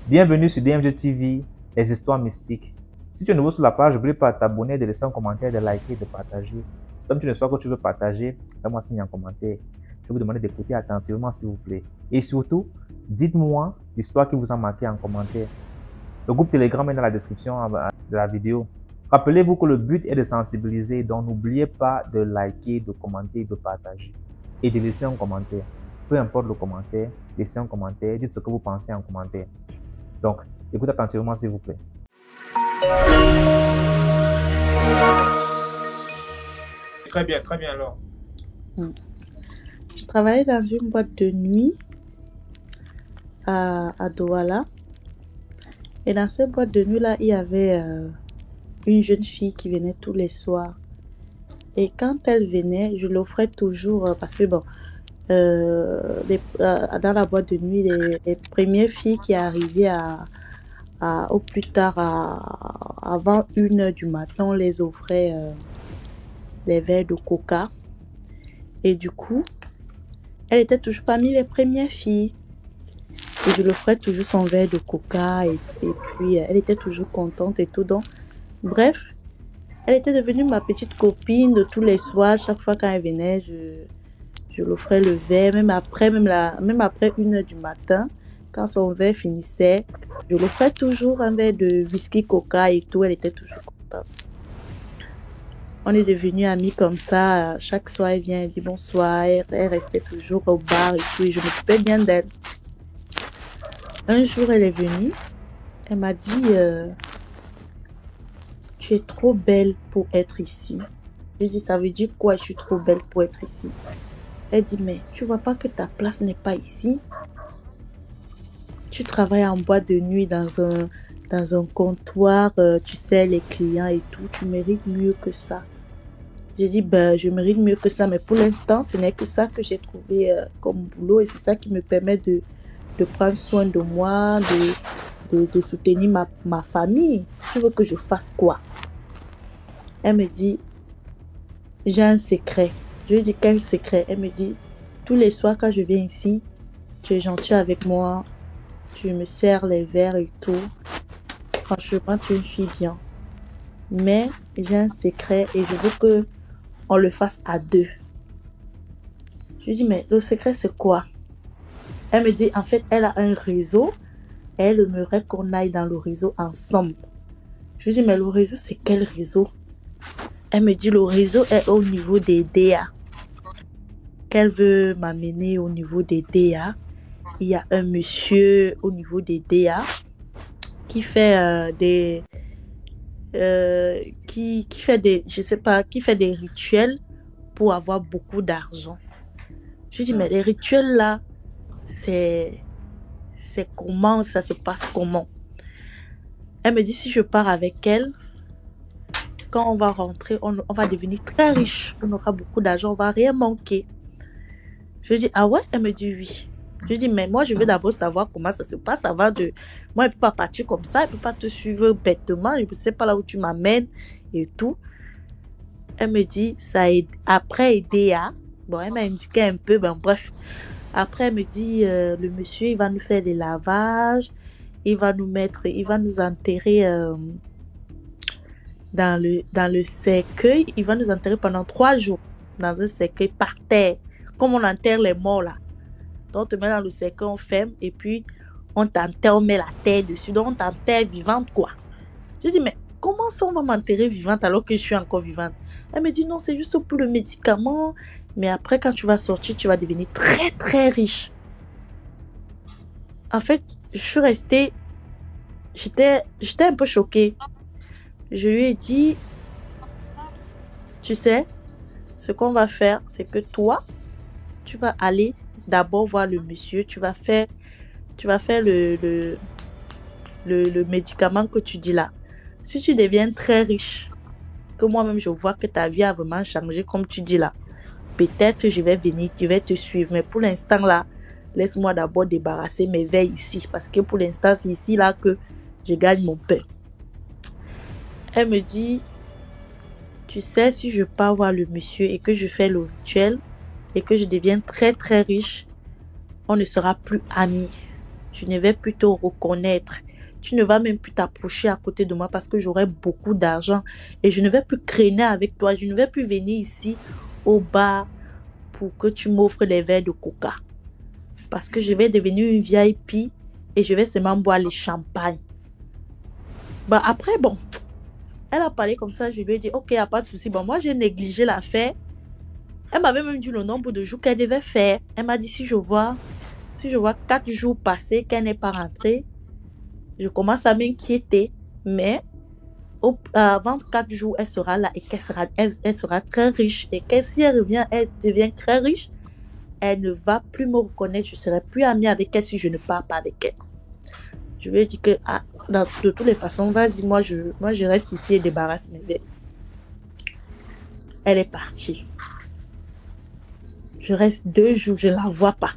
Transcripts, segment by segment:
Bienvenue sur DMG TV, les histoires mystiques. Si tu es nouveau sur la page, n'oublie pas de t'abonner, de laisser un commentaire, de liker, de partager. Si tu as une histoire que tu veux partager, fais-moi signe en commentaire. Je vais vous demander d'écouter attentivement s'il vous plaît. Et surtout, dites-moi l'histoire qui vous a marqué en commentaire. Le groupe Telegram est dans la description de la vidéo. Rappelez-vous que le but est de sensibiliser, donc n'oubliez pas de liker, de commenter, de partager et de laisser un commentaire. Peu importe le commentaire, laissez un commentaire, dites ce que vous pensez en commentaire. Donc, écoutez attentivement s'il vous plaît. Très bien alors. Je travaillais dans une boîte de nuit à Douala. Et dans cette boîte de nuit-là, il y avait une jeune fille qui venait tous les soirs. Et quand elle venait, je l'offrais toujours parce que, dans la boîte de nuit, les premières filles qui arrivaient au plus tard, avant 1h du matin, on les offrait les verres de coca. Et du coup, elle était toujours parmi les premières filles. Et je l'offrais toujours son verre de coca. Et puis, elle était toujours contente et tout. Donc, bref, elle était devenue ma petite copine de tous les soirs. Chaque fois quand elle venait, je l'offrais le verre. Même après 1h du matin, quand son verre finissait, je l'offrais toujours un verre de whisky coca et tout. Elle était toujours contente. On est devenus amis comme ça. Chaque soir, elle vient, elle dit bonsoir. Elle restait toujours au bar et tout. Et je m'occupais bien d'elle. Un jour, elle est venue. Elle m'a dit tu es trop belle pour être ici. Je dis ça veut dire quoi, je suis trop belle pour être ici? Elle dit mais tu vois pas que ta place n'est pas ici? Tu travailles en boîte de nuit dans un comptoir, tu sais les clients et tout. Tu mérites mieux que ça. J'ai dit, je mérite mieux que ça, mais pour l'instant, ce n'est que ça que j'ai trouvé comme boulot et c'est ça qui me permet de prendre soin de moi, de soutenir ma famille. Tu veux que je fasse quoi? Elle me dit, j'ai un secret. Je lui dis, quel secret? Elle me dit, tous les soirs quand je viens ici, tu es gentil avec moi, tu me sers les verres et tout. Franchement, tu es une fille bien. Mais j'ai un secret et je veux que on le fasse à deux. Je lui dis, mais le secret, c'est quoi? Elle me dit, en fait, elle a un réseau. Et elle aimerait qu'on aille dans le réseau ensemble. Je lui dis, mais le réseau, c'est quel réseau? Elle me dit, le réseau est au niveau des DA. Qu'elle veut m'amener au niveau des DA. Il y a un monsieur au niveau des DA qui fait qui fait des rituels pour avoir beaucoup d'argent. Je lui dis, mais les rituels là, c'est comment, ça se passe comment? Elle me dit, si je pars avec elle, quand on va rentrer, on va devenir très riche. On aura beaucoup d'argent, on va rien manquer. Je lui dis, ah ouais? Elle me dit oui. Je lui dis, mais moi, je veux d'abord savoir comment ça se passe avant de... Moi, elle ne peut pas partir comme ça, elle ne peut pas te suivre bêtement, je ne sais pas là où tu m'amènes et tout. Elle me dit, ça aide. Après EDA, bon, elle m'a indiqué un peu, bref. Après, elle me dit, le monsieur, il va nous faire des lavages, il va nous enterrer dans le cercueil. Il va nous enterrer pendant 3 jours dans un cercueil par terre, comme on enterre les morts là. Donc, on te met dans le cercueil, on ferme, et puis on t'enterre, on met la terre dessus. Donc, on t'enterre vivante, quoi. Je dis, mais comment ça, on va m'enterrer vivante alors que je suis encore vivante? Elle me dit, non, c'est juste pour le médicament. Mais après, quand tu vas sortir, tu vas devenir très, très riche. En fait, je suis restée... J'étais un peu choquée. Je lui ai dit, tu sais, ce qu'on va faire, c'est que toi, tu vas aller d'abord voir le monsieur. Tu vas faire le médicament que tu dis là. Si tu deviens très riche, que moi-même je vois que ta vie a vraiment changé comme tu dis là, peut-être je vais venir, je vais te suivre. Mais pour l'instant là, laisse-moi d'abord débarrasser mes veilles ici. Parce que pour l'instant, c'est ici là que je gagne mon pain. Elle me dit, tu sais, si je pars voir le monsieur et que je fais le rituel et que je deviens très très riche, on ne sera plus amis. je ne vais plus te reconnaître. Tu ne vas même plus t'approcher à côté de moi parce que j'aurai beaucoup d'argent et je ne vais plus traîner avec toi. Je ne vais plus venir ici au bar pour que tu m'offres des verres de coca. Parce que je vais devenir une VIP et je vais seulement boire les champagnes. Bah après, bon, elle a parlé comme ça, je lui ai dit, ok, il n'y a pas de souci. Bon, moi, j'ai négligé l'affaire. Elle m'avait même dit le nombre de jours qu'elle devait faire. Elle m'a dit, si je vois 4 jours passés qu'elle n'est pas rentrée, je commence à m'inquiéter. Mais avant 4 jours, elle sera là et elle sera très riche. Et que si elle revient, elle devient très riche, elle ne va plus me reconnaître. Je ne serai plus amie avec elle si je ne pars pas avec elle. Je lui ai dit que de toutes les façons, vas-y, moi je reste ici et débarrasse mes verres. Elle est partie. Je reste 2 jours, je ne la vois pas.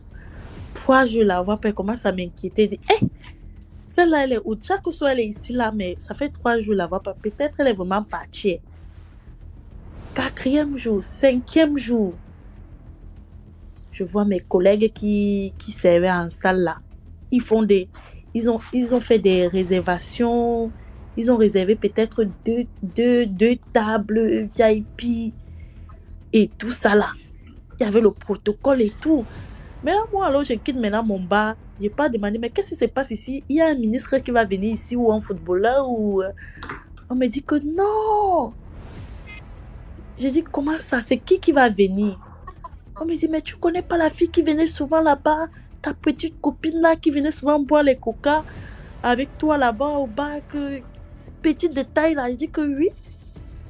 3 jours, je ne la vois pas. Elle commence à m'inquiéter. Elle dit, hey, celle-là, elle est où? Chaque fois, elle est ici, là, mais ça fait 3 jours, je ne la vois pas. Peut-être elle est vraiment partie. 4e jour, 5e jour. Je vois mes collègues qui servaient en salle là. Ils ont fait des réservations. Ils ont réservé peut-être deux tables VIP et tout ça là. Il y avait le protocole et tout. Mais là, moi, alors, je quitte maintenant mon bar. Je n'ai pas demandé, mais qu'est-ce qui se passe ici? Il y a un ministre qui va venir ici ou un footballeur ou... On me dit que non. J'ai dit, comment ça? C'est qui va venir? On me dit, mais tu connais pas la fille qui venait souvent là-bas? Ta petite copine là qui venait souvent boire les coca avec toi là-bas au bar? Petit détail là. Je dis que oui.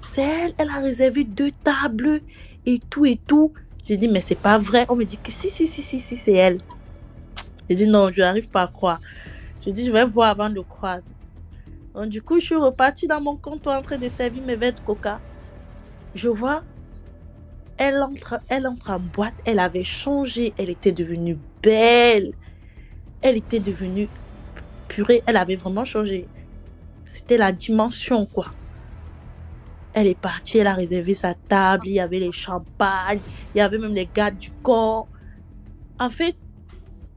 C'est elle. Elle a réservé 2 tables et tout et tout. J'ai dit, mais c'est pas vrai. On me dit que si, c'est elle. J'ai dit, non, je n'arrive pas à croire. J'ai dit, je vais voir avant de croire. Donc, du coup, je suis repartie dans mon comptoir en train de servir mes verres de coca. Je vois, elle entre en boîte. Elle avait changé. Elle était devenue belle. Elle était devenue purée. Elle avait vraiment changé. C'était la dimension, quoi. Elle est partie, elle a réservé sa table. Il y avait les champagnes. Il y avait même les gardes du corps. En fait,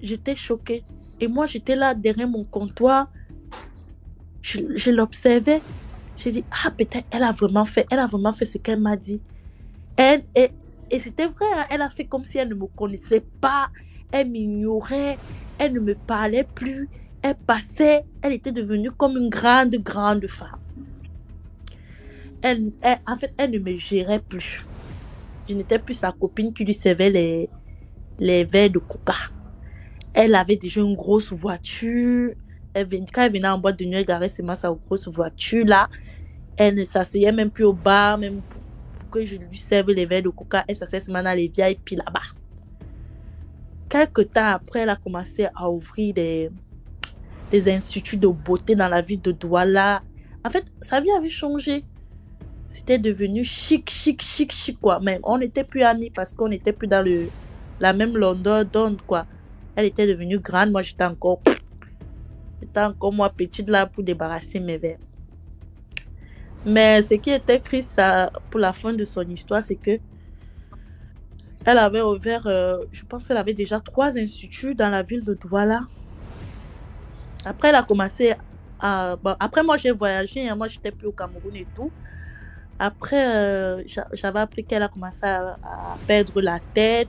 j'étais choquée. Et moi, j'étais là derrière mon comptoir. Je l'observais. J'ai dit, ah, peut-être elle a vraiment fait ce qu'elle m'a dit. Et c'était vrai, hein, elle a fait comme si elle ne me connaissait pas. Elle m'ignorait. Elle ne me parlait plus. Elle passait. Elle était devenue comme une grande femme. En fait, elle ne me gérait plus. Je n'étais plus sa copine qui lui servait les verres de coca. Elle avait déjà une grosse voiture. Quand elle venait en boîte de nuit, elle garait seulement sa grosse voiture là. Elle ne s'asseyait même plus au bar, même pour que je lui serve les verres de coca. Elle s'asseyait seulement dans les VIP là-bas. Quelques temps après, elle a commencé à ouvrir des instituts de beauté dans la ville de Douala. En fait, sa vie avait changé. C'était devenu chic, quoi. Même, on n'était plus amis parce qu'on n'était plus dans la même longueur d'onde, quoi. Elle était devenue grande, moi j'étais encore moi petite là pour débarrasser mes verres. Mais ce qui était triste pour la fin de son histoire, c'est que elle avait ouvert, je pense qu'elle avait déjà 3 instituts dans la ville de Douala. Après, elle a commencé après, moi j'ai voyagé, hein, moi j'étais plus au Cameroun et tout. Après, j'avais appris qu'elle a commencé à perdre la tête.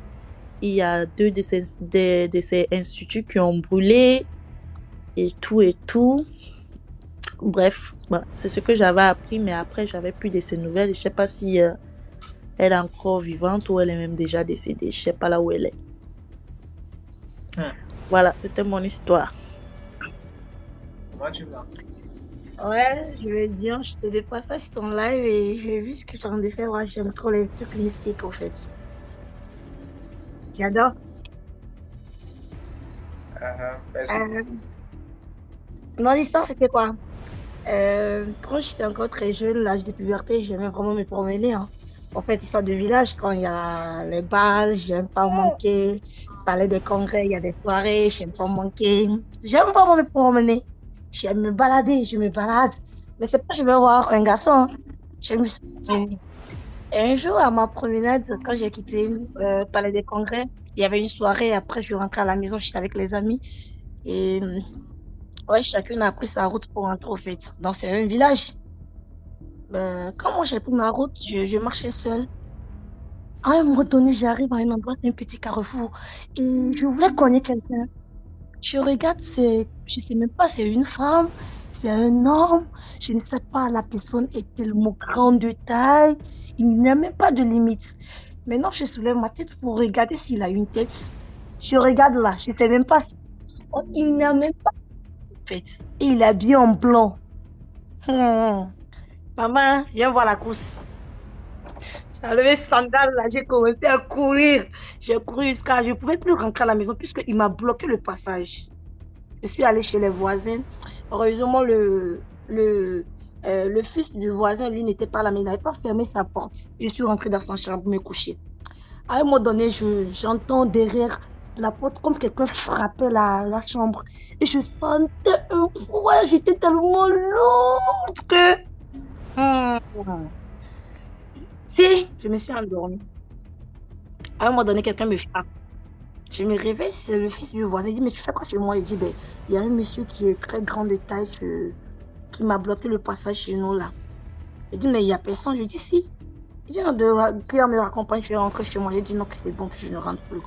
Il y a 2 de ces instituts qui ont brûlé et tout. Bref, c'est ce que j'avais appris, mais après, j'avais plus de ses nouvelles. Je ne sais pas si elle est encore vivante ou elle est même déjà décédée. Je ne sais pas là où elle est. Voilà, c'était mon histoire. Comment tu vas? Ouais, je vais bien. Je te dépasse sur ton live et j'ai vu ce que tu es en train de faire. Ouais, j'aime trop les trucs mystiques, en fait. J'adore. Merci. Mon histoire, c'était quoi? Quand j'étais encore très jeune, l'âge de puberté, j'aimais vraiment me promener. Hein. En fait, histoire de village, quand il y a les balles, j'aime pas manquer. Parler des congrès, il y a des soirées, j'aime pas manquer. J'aime pas me promener. J'aime me balader, je me balade. Mais c'est pas que je vais voir un garçon. Hein. J'aime me promener. Et un jour, à ma promenade, quand j'ai quitté Palais des Congrès, il y avait une soirée. Après, je rentrais à la maison, j'étais avec les amis. Et ouais, chacune a pris sa route pour rentrer au fait. Donc c'est un village. Quand moi j'ai pris ma route, je marchais seule. À un moment donné, j'arrive à un endroit, c'est un petit carrefour. Et je voulais connaître quelqu'un. Je regarde, je sais même pas, c'est une femme, c'est un homme. Je ne sais pas, la personne est tellement grande de taille. Il n'y a même pas de limite. Maintenant, je soulève ma tête pour regarder s'il a une tête. Je regarde là, je sais même pas. Oh, il n'a même pas de tête. Et il est habillé en blanc. Maman, viens voir la course. J'ai enlevé ce sandal là, j'ai commencé à courir. J'ai couru jusqu'à... Je ne pouvais plus rentrer à la maison puisqu'il m'a bloqué le passage. Je suis allée chez les voisins. Heureusement, le fils du voisin, lui, n'était pas là, mais il n'avait pas fermé sa porte. Je suis rentrée dans sa chambre me coucher. À un moment donné, j'entends derrière la porte comme quelqu'un frappait la chambre. Et je sentais un froid. J'étais tellement lourde que... Si, je me suis endormie. À un moment donné, quelqu'un me frappe. Je me réveille, c'est le fils du voisin. Il dit, mais tu fais quoi chez moi? Il dit, ben, il y a un monsieur qui est très grand de taille qui m'a bloqué le passage chez nous là. Il dit, mais il n'y a personne. Je dis, si. Il dit, qui me raccompagne, je vais rentrer chez moi. Il dit, non, que c'est bon, que je ne rentre plus.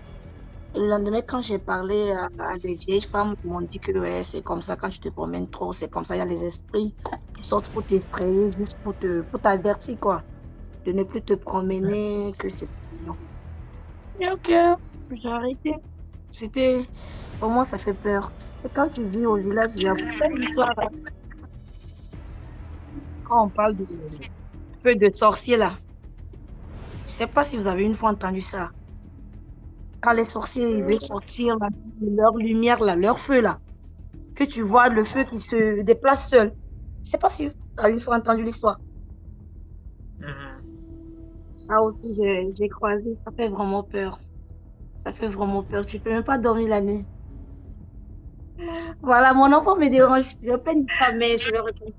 Et le lendemain, quand j'ai parlé à des vieilles femmes, ils m'ont dit que ouais, c'est comme ça, quand tu te promènes trop, c'est comme ça, il y a les esprits qui sortent pour t'effrayer, juste pour t'avertir, quoi. De ne plus te promener, que c'est non. Et ok, j'ai arrêté. C'était... Pour moi, ça fait peur. Et quand tu vis au village, il y a beaucoup d'histoires. Quand on parle de peu de sorciers là, je sais pas si vous avez une fois entendu ça. Quand les sorciers ils veulent sortir là, leur lumière là, leur feu là, que tu vois le feu qui se déplace seul. Je sais pas si tu as une fois entendu l'histoire. Ah aussi, j'ai croisé, ça fait vraiment peur. Ça fait vraiment peur. Tu peux même pas dormir la nuit. Voilà, mon enfant me dérange. Je peine pas, mais je vais répondre.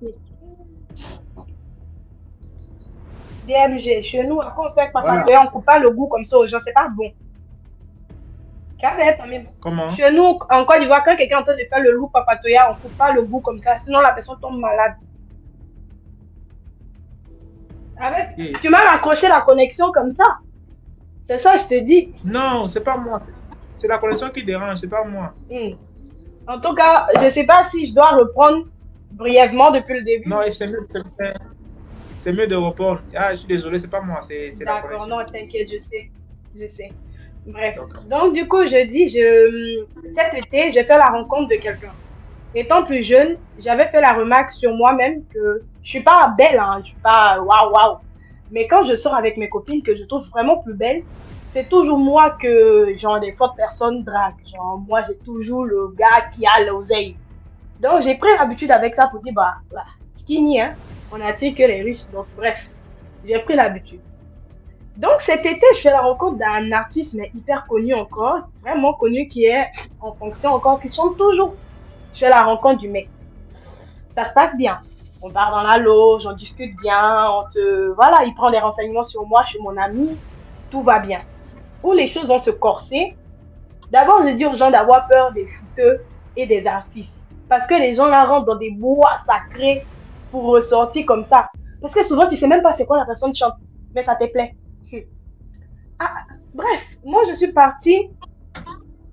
DMG, chez nous, quand on fait papatoya, on coupe pas le goût comme ça aux gens, c'est pas bon. Comment? Chez nous, en Côte d'Ivoire, quand quelqu'un est en train de faire le loup papatoya, on coupe pas le goût comme ça, sinon la personne tombe malade. Tu m'as raccroché la connexion comme ça. C'est ça, je te dis. Non, c'est pas moi. C'est la connexion qui dérange, c'est pas moi. En tout cas, je sais pas si je dois reprendre brièvement depuis le début. Non, c'est mieux de reprendre. Ah, je suis désolé, c'est pas moi, c'est la connexion. D'accord, non, t'inquiète, je sais. Bref, donc du coup, je dis, cet été, j'ai fait la rencontre de quelqu'un. Étant plus jeune, j'avais fait la remarque sur moi-même que je suis pas belle, hein, je suis pas waouh. Mais quand je sors avec mes copines que je trouve vraiment plus belle, c'est toujours moi que, genre, des fortes personnes draguent. Genre, moi, j'ai toujours le gars qui a l'oseille. Donc, j'ai pris l'habitude avec ça pour dire, bah, skinny, hein, on attire que les riches. Donc, bref, j'ai pris l'habitude. Donc, cet été, je fais la rencontre d'un artiste, mais hyper connu encore, vraiment connu, qui est en fonction encore, qui chante toujours. Je fais la rencontre du mec. Ça se passe bien. On part dans la loge, on discute bien, voilà, il prend des renseignements sur moi, je suis mon ami, tout va bien. Où les choses vont se corser, d'abord, je dis aux gens d'avoir peur des footeux et des artistes. Parce que les gens là rentrent dans des bois sacrés pour ressortir comme ça. Parce que souvent, tu sais même pas c'est quoi la personne chante, mais ça te plaît. Bref, moi, je suis partie.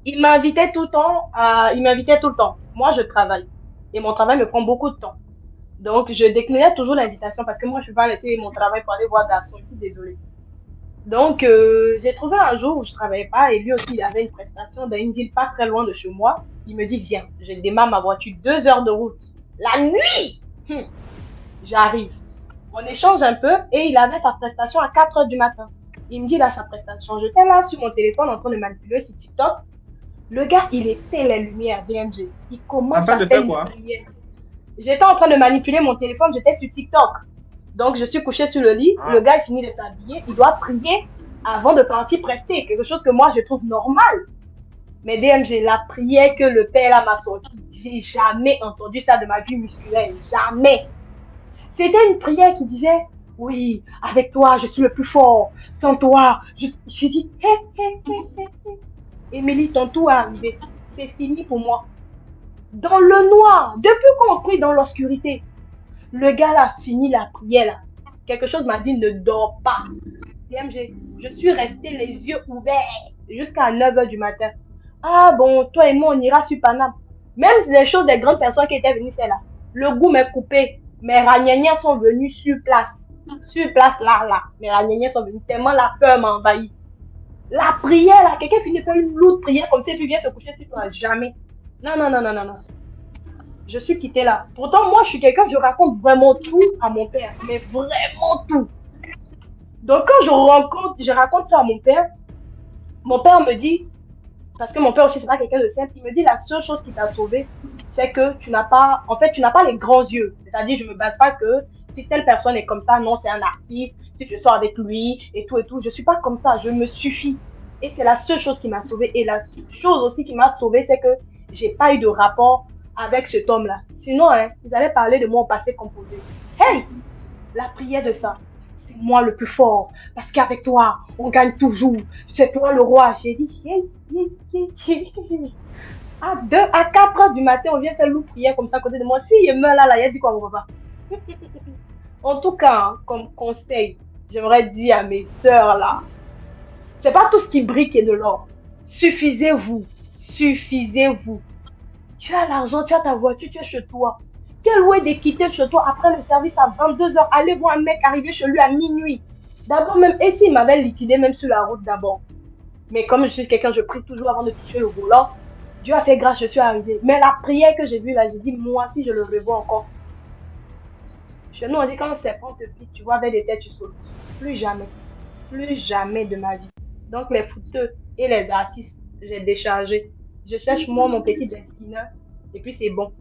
Il m'invitait tout le temps. Moi, je travaille. Et mon travail me prend beaucoup de temps. Donc, je déclinais toujours l'invitation parce que moi, je ne peux pas laisser mon travail pour aller voir garçon ici, désolée. Donc, j'ai trouvé un jour où je ne travaillais pas et lui aussi, il avait une prestation dans une ville pas très loin de chez moi. Il me dit, viens, je démarre ma voiture, 2 heures de route. La nuit! J'arrive. On échange un peu et il avait sa prestation à 4 heures du matin. Il me dit, là, sa prestation. J'étais là sur mon téléphone en train de manipuler sur TikTok. Le gars, il éteint les lumières DMG. Il commence à faire quoi? J'étais en train de manipuler mon téléphone, j'étais sur TikTok. Donc, je suis couchée sur le lit. Le gars, il finit de s'habiller. Il doit prier avant de partir prester. Quelque chose que moi, je trouve normal. Mais DMG, la prière que le père là m'a sorti, j'ai jamais entendu ça de ma vie musculaire. Jamais. C'était une prière qui disait, oui, avec toi, je suis le plus fort. Sans toi, je dis, hé. Émilie, ton tour est arrivé. C'est fini pour moi. Dans le noir. Depuis qu'on prie dans l'obscurité. Le gars là a fini la prière là. Quelque chose m'a dit ne dors pas. DMG, je suis restée les yeux ouverts jusqu'à 9h du matin. Ah bon, toi et moi on ira sur Paname. Même si les choses des grandes personnes qui étaient venues faire là. Le goût m'est coupé. Mes ragnagnas sont venus sur place. Sur place là. Mes ragnagnas sont venus tellement la peur m'a envahi. La prière là, quelqu'un finit par une lourde prière comme ça et puis vient se coucher sur toi. Jamais. Non. Je suis quittée là. Pourtant, moi, je suis quelqu'un, je raconte vraiment tout à mon père. Mais vraiment tout. Donc, quand je raconte ça à mon père me dit, parce que mon père aussi, c'est pas quelqu'un de simple, il me dit la seule chose qui t'a sauvé, c'est que tu n'as pas les grands yeux. C'est-à-dire, je me base pas que si telle personne est comme ça, non, c'est un artiste, si je sors avec lui et tout. Je suis pas comme ça, je me suffis. Et c'est la seule chose qui m'a sauvée. Et la chose aussi qui m'a sauvée, c'est que j'ai pas eu de rapport avec cet homme-là. Sinon, ils allaient parler de moi au passé composé. Hey, la prière de ça, c'est moi le plus fort. Parce qu'avec toi, on gagne toujours. C'est toi le roi. J'ai dit, à 4h du matin, on vient faire loup prière comme ça à côté de moi. Si il meurt là, il a dit quoi, mon papa? En tout cas, comme conseil, j'aimerais dire à mes sœurs là, c'est pas tout ce qui brille qui est de l'or. Suffisez-vous. Tu as l'argent, tu as ta voiture, tu es chez toi. Tu es loué de quitter chez toi après le service à 22h. Aller voir un mec arriver chez lui à minuit. D'abord même, et s'il m'avait liquidé même sur la route d'abord. Mais comme je suis quelqu'un, je prie toujours avant de toucher le volant. Dieu a fait grâce, je suis arrivée. Mais la prière que j'ai vue là, j'ai dit, moi si je le revois encore. Chez nous, on dit quand le serpent te pique, tu vois avec des têtes, tu sautes. Plus jamais de ma vie. Donc les footeux et les artistes, j'ai déchargé. Je cherche moi mon petit dessinateur et puis c'est bon.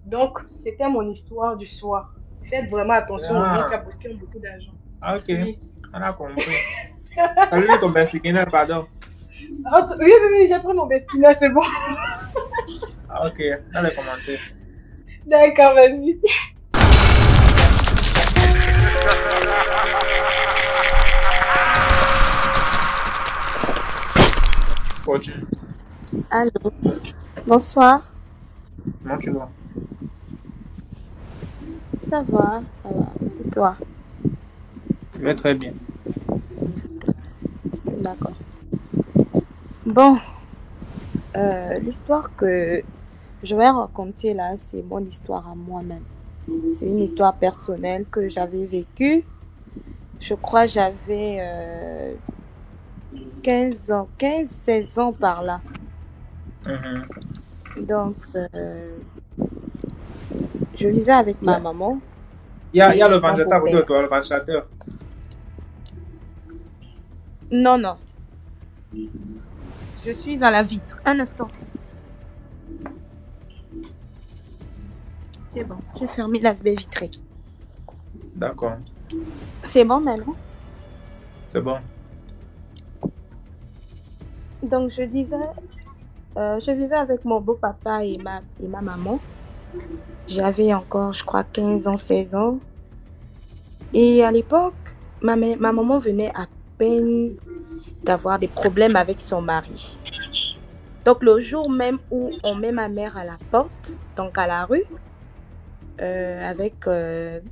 Donc c'était mon histoire du soir. Faites vraiment attention aux gens qui ont beaucoup d'argent. Ok, Oui. on a compris. Salut ton Bessikina, pardon. Oui, j'ai pris mon dessinateur, c'est bon. Ok, dans les commentaires. D'accord, vas-y. Continue. Allô, bonsoir. Comment tu vas? Ça va. Et toi? Je vais très bien. D'accord. Bon, l'histoire que je vais raconter là, c'est mon histoire à moi-même. C'est une histoire personnelle que j'avais vécue. Je crois que j'avais 15 ans, 16 ans par là. Donc, je vivais avec ma maman. Il y a le mon ventilateur à côté de beau-père. toi, le ventilateur. Non. Je suis dans la vitre. Un instant. C'est bon, j'ai fermé la baie vitrée. D'accord, C'est bon maintenant? c'est bon. Donc, je disais, je vivais avec mon beau-papa et ma maman. J'avais encore, je crois, 15 ans, 16 ans. Et à l'époque, ma maman venait à peine d'avoir des problèmes avec son mari. Donc, le jour même où on met ma mère à la porte, donc à la rue, avec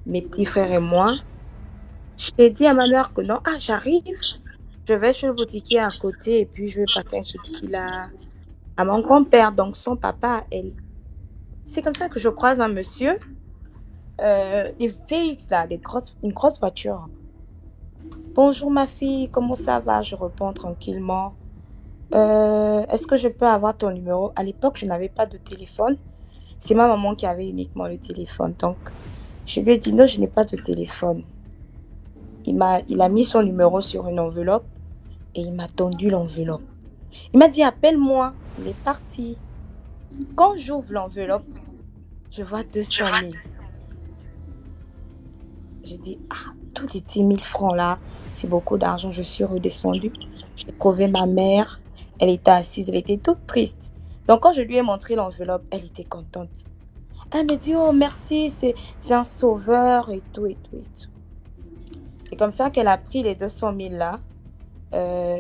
mes petits frères et moi, j'ai dit à ma mère que non, j'arrive, je vais chez le boutiquier à côté et puis je vais passer un petit coup là à mon grand-père, donc son papa à elle. C'est comme ça que je croise un monsieur, des VX là, une grosse voiture. Bonjour ma fille, comment ça va? Je réponds tranquillement. Est-ce que je peux avoir ton numéro? À l'époque, je n'avais pas de téléphone. C'est ma maman qui avait uniquement le téléphone. Donc, je lui ai dit non, je n'ai pas de téléphone. Il a mis son numéro sur une enveloppe et il m'a tendu l'enveloppe. Il m'a dit appelle-moi. Il est parti. Quand j'ouvre l'enveloppe, je vois 200 000. J'ai dit tous les 10 000 francs là, c'est beaucoup d'argent. Je suis redescendue. J'ai trouvé ma mère. Elle était assise, elle était toute triste. Donc, quand je lui ai montré l'enveloppe, elle était contente. Elle me dit, oh merci, c'est un sauveur et tout. C'est comme ça qu'elle a pris les 200 000 là.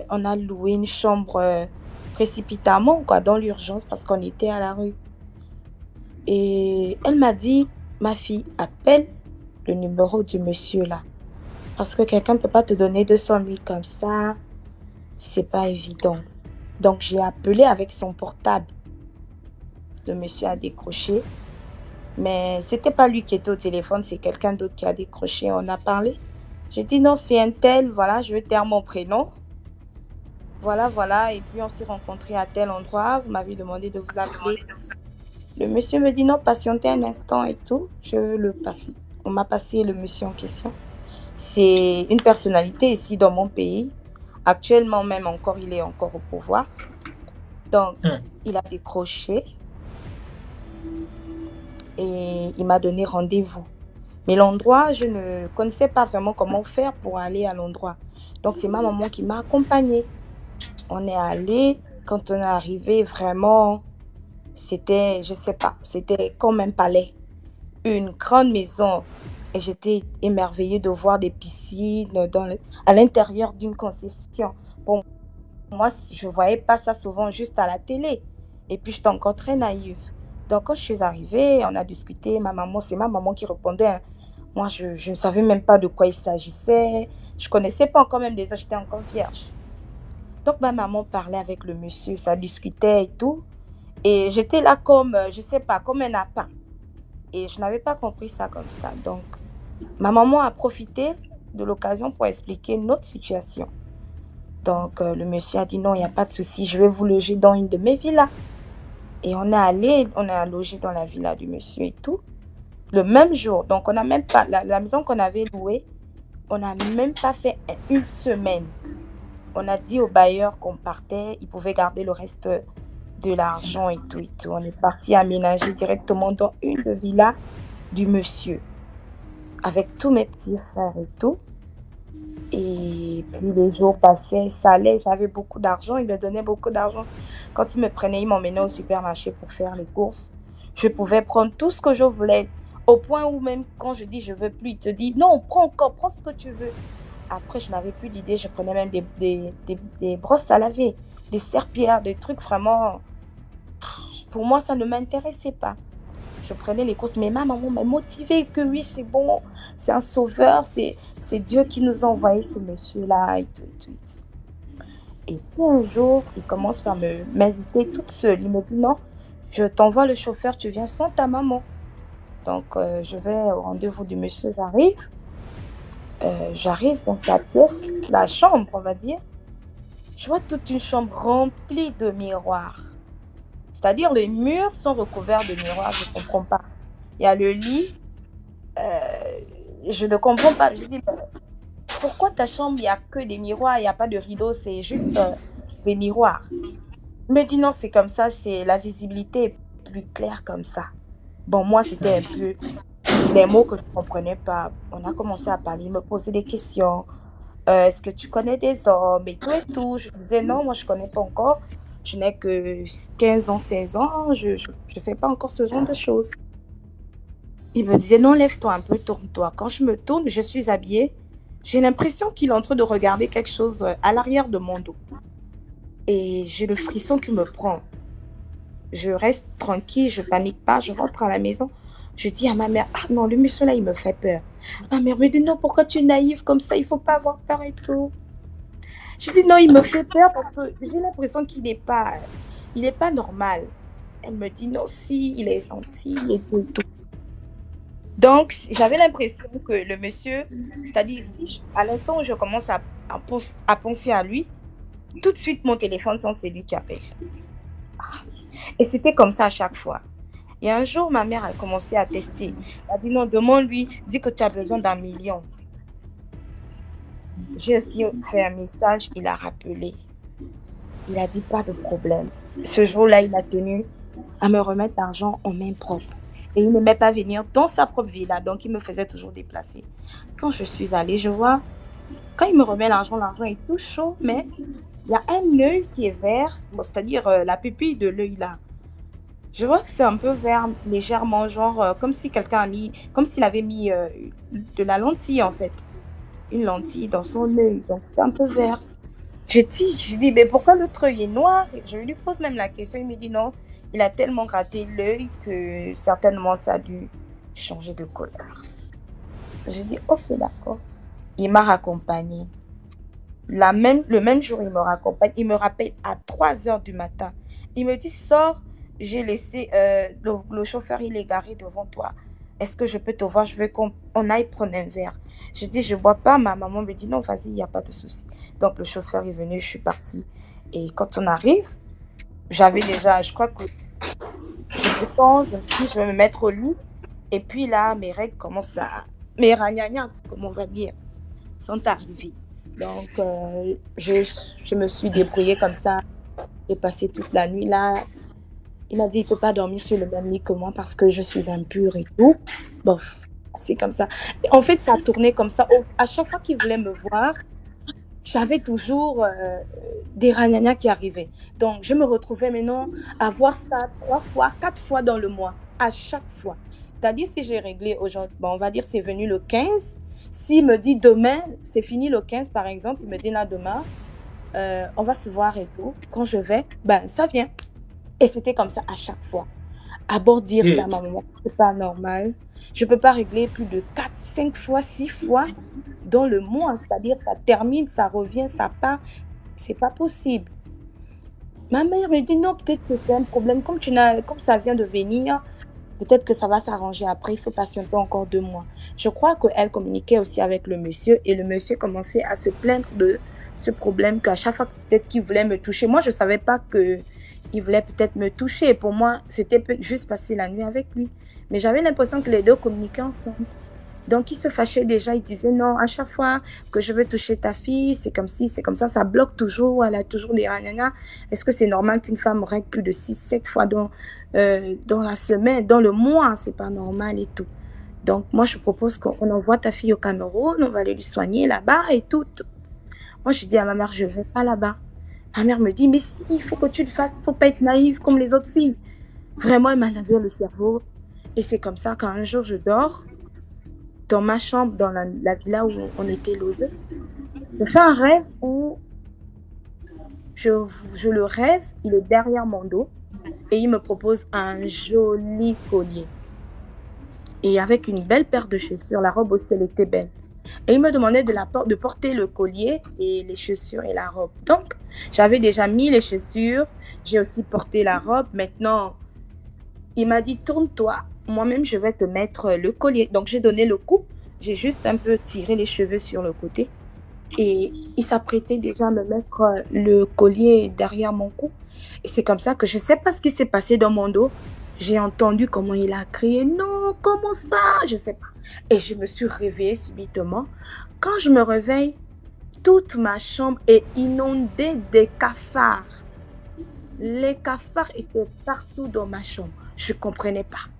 On a loué une chambre précipitamment, quoi, dans l'urgence parce qu'on était à la rue. Et elle m'a dit, ma fille, appelle le numéro du monsieur là. Parce que quelqu'un ne peut pas te donner 200 000 comme ça. C'est pas évident. Donc j'ai appelé avec son portable. Le monsieur a décroché. Mais c'était pas lui qui était au téléphone, c'est quelqu'un d'autre qui a décroché. On a parlé. J'ai dit non, c'est un tel, voilà, je vais taire mon prénom. Voilà, voilà. Et puis on s'est rencontrés à tel endroit. Vous m'avez demandé de vous appeler. Le monsieur me dit non, patientez un instant et tout. Je veux le passer. On m'a passé le monsieur en question. C'est une personnalité ici dans mon pays. Actuellement même encore, il est encore au pouvoir. Donc, il a décroché et il m'a donné rendez-vous. Mais l'endroit, je ne connaissais pas vraiment comment faire pour aller à l'endroit. Donc, c'est ma maman qui m'a accompagnée. On est allé. Quand on est arrivé, vraiment, c'était, je sais pas, c'était comme un palais. Une grande maison. Et j'étais émerveillée de voir des piscines à l'intérieur d'une concession. Pour moi, je ne voyais pas ça souvent juste à la télé. Et puis, j'étais encore très naïve. Donc, quand je suis arrivée, on a discuté. C'est ma maman qui répondait. Hein. Moi, je ne savais même pas de quoi il s'agissait. Je ne connaissais pas encore même des autres. J'étais encore vierge. Donc, ma maman parlait avec le monsieur. Ça discutait et tout. Et j'étais là comme, je ne sais pas, comme un appât. Et je n'avais pas compris ça comme ça. Donc, ma maman a profité de l'occasion pour expliquer notre situation. Donc, le monsieur a dit non, il n'y a pas de souci, je vais vous loger dans une de mes villas. Et on a logé dans la villa du monsieur et tout. Le même jour, donc on n'a même pas, la maison qu'on avait louée, on n'a même pas fait une semaine. On a dit au bailleur qu'on partait, il pouvait garder le reste de l'argent et tout et tout. On est parti aménager directement dans une de villas du monsieur. Avec tous mes petits frères et tout. Et puis les jours passaient, ça allait, j'avais beaucoup d'argent, il me donnait beaucoup d'argent. Quand il me prenait, il m'emmenait au supermarché pour faire les courses. Je pouvais prendre tout ce que je voulais, au point où même quand je dis je veux plus, il te dit non, prends ce que tu veux. Après, je n'avais plus d'idée, je prenais même des brosses à laver, des serpillères, des trucs vraiment... Pour moi, ça ne m'intéressait pas. Je prenais les courses, mais ma maman m'a motivée que oui, c'est bon, c'est un sauveur, c'est Dieu qui nous a envoyé ce monsieur-là et tout, et tout, et tout. Et puis un jour, il commence par m'inviter toute seule. Il me dit non, je t'envoie le chauffeur, tu viens sans ta maman. Donc, je vais au rendez-vous du monsieur, j'arrive dans sa pièce, la chambre, on va dire. Je vois toute une chambre remplie de miroirs. C'est-à-dire, les murs sont recouverts de miroirs, je ne comprends pas. Il y a le lit, je ne comprends pas. Je dis, pourquoi ta chambre, il n'y a que des miroirs, il n'y a pas de rideau, c'est juste des miroirs. Il me dit non, c'est comme ça, c'est la visibilité est plus claire comme ça. Bon, moi, c'était un peu les mots que je ne comprenais pas. On a commencé à parler, il me posait des questions. Est-ce que tu connais des hommes et tout et tout. Je disais non, moi, je ne connais pas encore. Je n'ai que 15 ans, 16 ans, je ne fais pas encore ce genre de choses. Il me disait, non, lève-toi un peu, tourne-toi. Quand je me tourne, je suis habillée. J'ai l'impression qu'il est en train de regarder quelque chose à l'arrière de mon dos. Et j'ai le frisson qui me prend. Je reste tranquille, je ne panique pas, je rentre à la maison. Je dis à ma mère, ah non, le monsieur là, il me fait peur. Ma mère me dit, non, pourquoi tu es naïve comme ça, il ne faut pas avoir peur et tout. Je dis non, il me fait peur parce que j'ai l'impression qu'il n'est pas normal. Elle me dit non, si, il est gentil et tout. Donc, j'avais l'impression que le monsieur, c'est-à-dire ici, à l'instant où je commence à penser à lui, tout de suite mon téléphone sonne, c'est lui qui appelle. Et c'était comme ça à chaque fois. Et un jour, ma mère a commencé à tester. Elle a dit non, demande-lui, dis que tu as besoin d'1 million. J'ai aussi fait un message, il a rappelé. Il a dit pas de problème. Ce jour-là, il a tenu à me remettre l'argent en main propre. Et il n'aimait pas venir dans sa propre villa, donc il me faisait toujours déplacer. Quand je suis allée, je vois, quand il me remet l'argent est tout chaud, mais il y a un œil qui est vert, c'est-à-dire la pupille de l'œil là. Je vois que c'est un peu vert, légèrement, genre comme si quelqu'un a mis, comme s'il avait mis de la lentille en fait. Une lentille dans son œil, donc c'était un peu vert. Je dis, mais pourquoi l'autre œil est noir? Je lui pose même la question. Il me dit non, il a tellement gratté l'œil que certainement ça a dû changer de couleur. J'ai dit, ok, d'accord. Il m'a raccompagné. Le même jour, il me raccompagne. Il me rappelle à 3 heures du matin. Il me dit, sors, j'ai laissé, le chauffeur, il est garé devant toi. Est-ce que je peux te voir? Je veux qu'on aille prendre un verre. Je dis, je ne bois pas. Ma maman me dit, non, vas-y, il n'y a pas de souci. Donc, le chauffeur est venu, je suis partie. Et quand on arrive, j'avais déjà, je crois que je descends, je vais me mettre au lit. Et puis là, mes règles commencent à... Mes ragnagnas, comme on va dire, sont arrivées. Donc, je me suis débrouillée comme ça. J'ai passé toute la nuit là. Il m'a dit, il ne peut pas dormir sur le même lit que moi parce que je suis impure et tout. Bon, c'est comme ça. Et en fait, ça a tourné comme ça. À chaque fois qu'il voulait me voir, j'avais toujours des ragnagnas qui arrivaient. Donc, je me retrouvais maintenant à voir ça 3 fois, 4 fois dans le mois, à chaque fois. C'est-à-dire, si j'ai réglé aujourd'hui, bon, on va dire c'est venu le 15. S'il me dit demain, c'est fini le 15 par exemple, il me dit là demain, on va se voir et tout. Quand je vais, ben ça vient. Et c'était comme ça à chaque fois. À bord dire ça à ma maman, c'est pas normal. Je peux pas régler plus de 4, 5 fois, 6 fois dans le mois. C'est-à-dire, ça termine, ça revient, ça part. C'est pas possible. Ma mère me dit non, peut-être que c'est un problème. Comme ça vient de venir, peut-être que ça va s'arranger après. Il faut patienter encore 2 mois. Je crois qu'elle communiquait aussi avec le monsieur et le monsieur commençait à se plaindre de ce problème qu'à chaque fois peut-être qu'il voulait me toucher. Moi, je savais pas que il voulait peut-être me toucher. Pour moi, c'était juste passer la nuit avec lui. Mais j'avais l'impression que les deux communiquaient ensemble. Donc, il se fâchait déjà. Il disait non, à chaque fois que je veux toucher ta fille, c'est comme ci, c'est comme ça. Ça bloque toujours. Elle a toujours des ragnagnas. Est-ce que c'est normal qu'une femme règle plus de 6, 7 fois dans la semaine, dans le mois? C'est pas normal et tout. Donc, moi, je propose qu'on envoie ta fille au Cameroun. On va aller lui soigner là-bas et tout. Moi, je dis à ma mère, je ne vais pas là-bas. Ma mère me dit, mais si, il faut que tu le fasses. Il ne faut pas être naïve comme les autres filles. Vraiment, elle m'a lavé le cerveau. Et c'est comme ça qu'un jour, je dors dans ma chambre, dans la villa où on était logés. Je fais un rêve où je le rêve, il est derrière mon dos et il me propose un joli collier. Et avec une belle paire de chaussures, la robe aussi, elle était belle. Et il me demandait de porter le collier et les chaussures et la robe. Donc, j'avais déjà mis les chaussures, j'ai aussi porté la robe. Maintenant, il m'a dit, tourne-toi. Moi-même, je vais te mettre le collier. Donc, j'ai donné le coup. J'ai juste un peu tiré les cheveux sur le côté. Et il s'apprêtait déjà à me mettre le collier derrière mon cou. Et c'est comme ça que je ne sais pas ce qui s'est passé dans mon dos. J'ai entendu comment il a crié, non, comment ça? Je ne sais pas. Et je me suis réveillée subitement. Quand je me réveille, toute ma chambre est inondée des cafards. Les cafards étaient partout dans ma chambre. Je ne comprenais pas.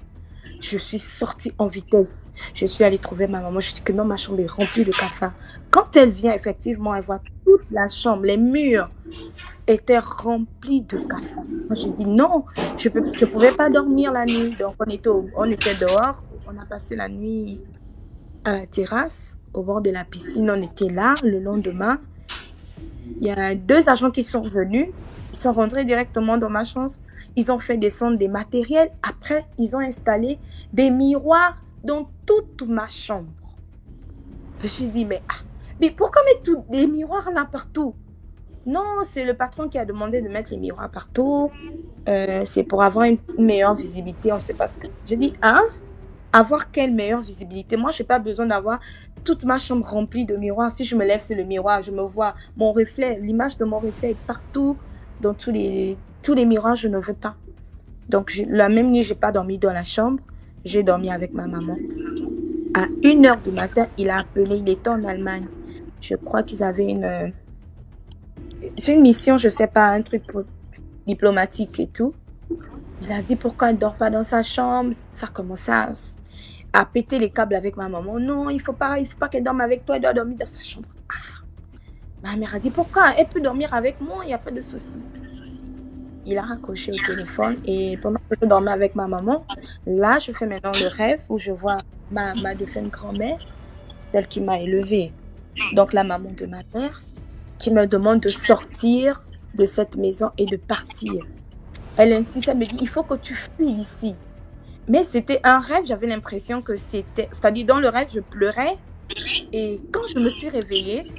Je suis sortie en vitesse. Je suis allée trouver ma maman. Je dis que non, ma chambre est remplie de cafards. Quand elle vient, effectivement, elle voit toute la chambre, les murs étaient remplis de cafards. Moi, je dis non, je ne pouvais pas dormir la nuit. Donc, on était dehors. On a passé la nuit à la terrasse, au bord de la piscine. On était là. Le lendemain, il y a 2 agents qui sont venus. Ils sont rentrés directement dans ma chambre. Ils ont fait descendre des matériels. Après, ils ont installé des miroirs dans toute ma chambre. Je me suis dit, mais pourquoi mettre des miroirs là partout? Non, c'est le patron qui a demandé de mettre les miroirs partout. C'est pour avoir une meilleure visibilité. On ne sait pas ce que... Je dis, avoir quelle meilleure visibilité? Moi, je n'ai pas besoin d'avoir toute ma chambre remplie de miroirs. Si je me lève sur le miroir, je me vois mon reflet, l'image de mon reflet est partout. Dans tous les miroirs, je ne veux pas. Donc, la même nuit, je n'ai pas dormi dans la chambre. J'ai dormi avec ma maman. À 1h du matin, il a appelé. Il était en Allemagne. Je crois qu'ils avaient c'est une mission, je ne sais pas, un truc diplomatique et tout. Il a dit pourquoi elle ne dort pas dans sa chambre. Ça commençait à péter les câbles avec ma maman. Non, il ne faut pas qu'elle dorme avec toi. Elle doit dormir dans sa chambre. Ma mère a dit, pourquoi? Elle peut dormir avec moi, il n'y a pas de souci. Il a raccroché au téléphone et pendant que je dormais avec ma maman, là, je fais maintenant le rêve où je vois ma défunte grand-mère, celle qui m'a élevée. Donc, la maman de ma mère. qui me demande de sortir de cette maison et de partir. Elle insiste, elle me dit, il faut que tu fuis ici. Mais c'était un rêve, j'avais l'impression que c'était... C'est-à-dire, dans le rêve, je pleurais. Et quand je me suis réveillée,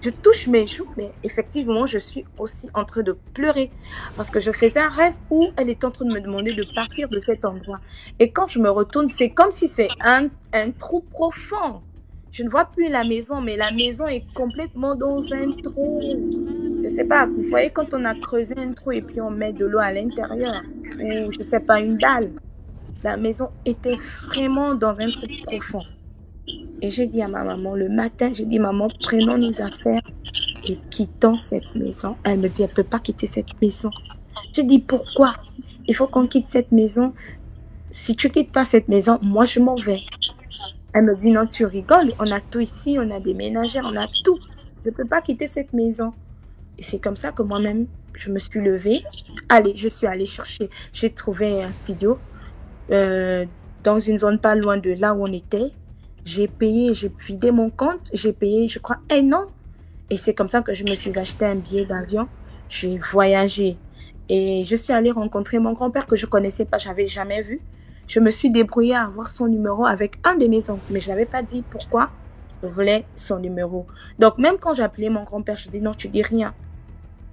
je touche mes joues, mais effectivement, je suis aussi en train de pleurer. Parce que je faisais un rêve où elle est en train de me demander de partir de cet endroit. Et quand je me retourne, c'est comme si c'est un trou profond. Je ne vois plus la maison, mais la maison est complètement dans un trou. Je ne sais pas, vous voyez quand on a creusé un trou et puis on met de l'eau à l'intérieur, ou je ne sais pas, une dalle. La maison était vraiment dans un trou profond. Et j'ai dit à ma maman, le matin, j'ai dit, maman, prenons nos affaires et quittons cette maison. Elle me dit, elle ne peut pas quitter cette maison. Je dis, pourquoi? Il faut qu'on quitte cette maison. Si tu ne quittes pas cette maison, moi, je m'en vais. Elle me dit, non, tu rigoles, on a tout ici, on a des ménagères, on a tout. Je ne peux pas quitter cette maison. Et c'est comme ça que moi-même, je me suis levée. Allez, je suis allée chercher. J'ai trouvé un studio dans une zone pas loin de là où on était. J'ai payé, j'ai vidé mon compte. J'ai payé, je crois, 1 an. Et c'est comme ça que je me suis acheté un billet d'avion. J'ai voyagé. Et je suis allée rencontrer mon grand-père que je ne connaissais pas, je n'avais jamais vu. Je me suis débrouillée à avoir son numéro avec un de mes oncles. Mais je ne l'avais pas dit pourquoi je voulais son numéro. Donc, même quand j'appelais mon grand-père, je dis non, tu dis rien.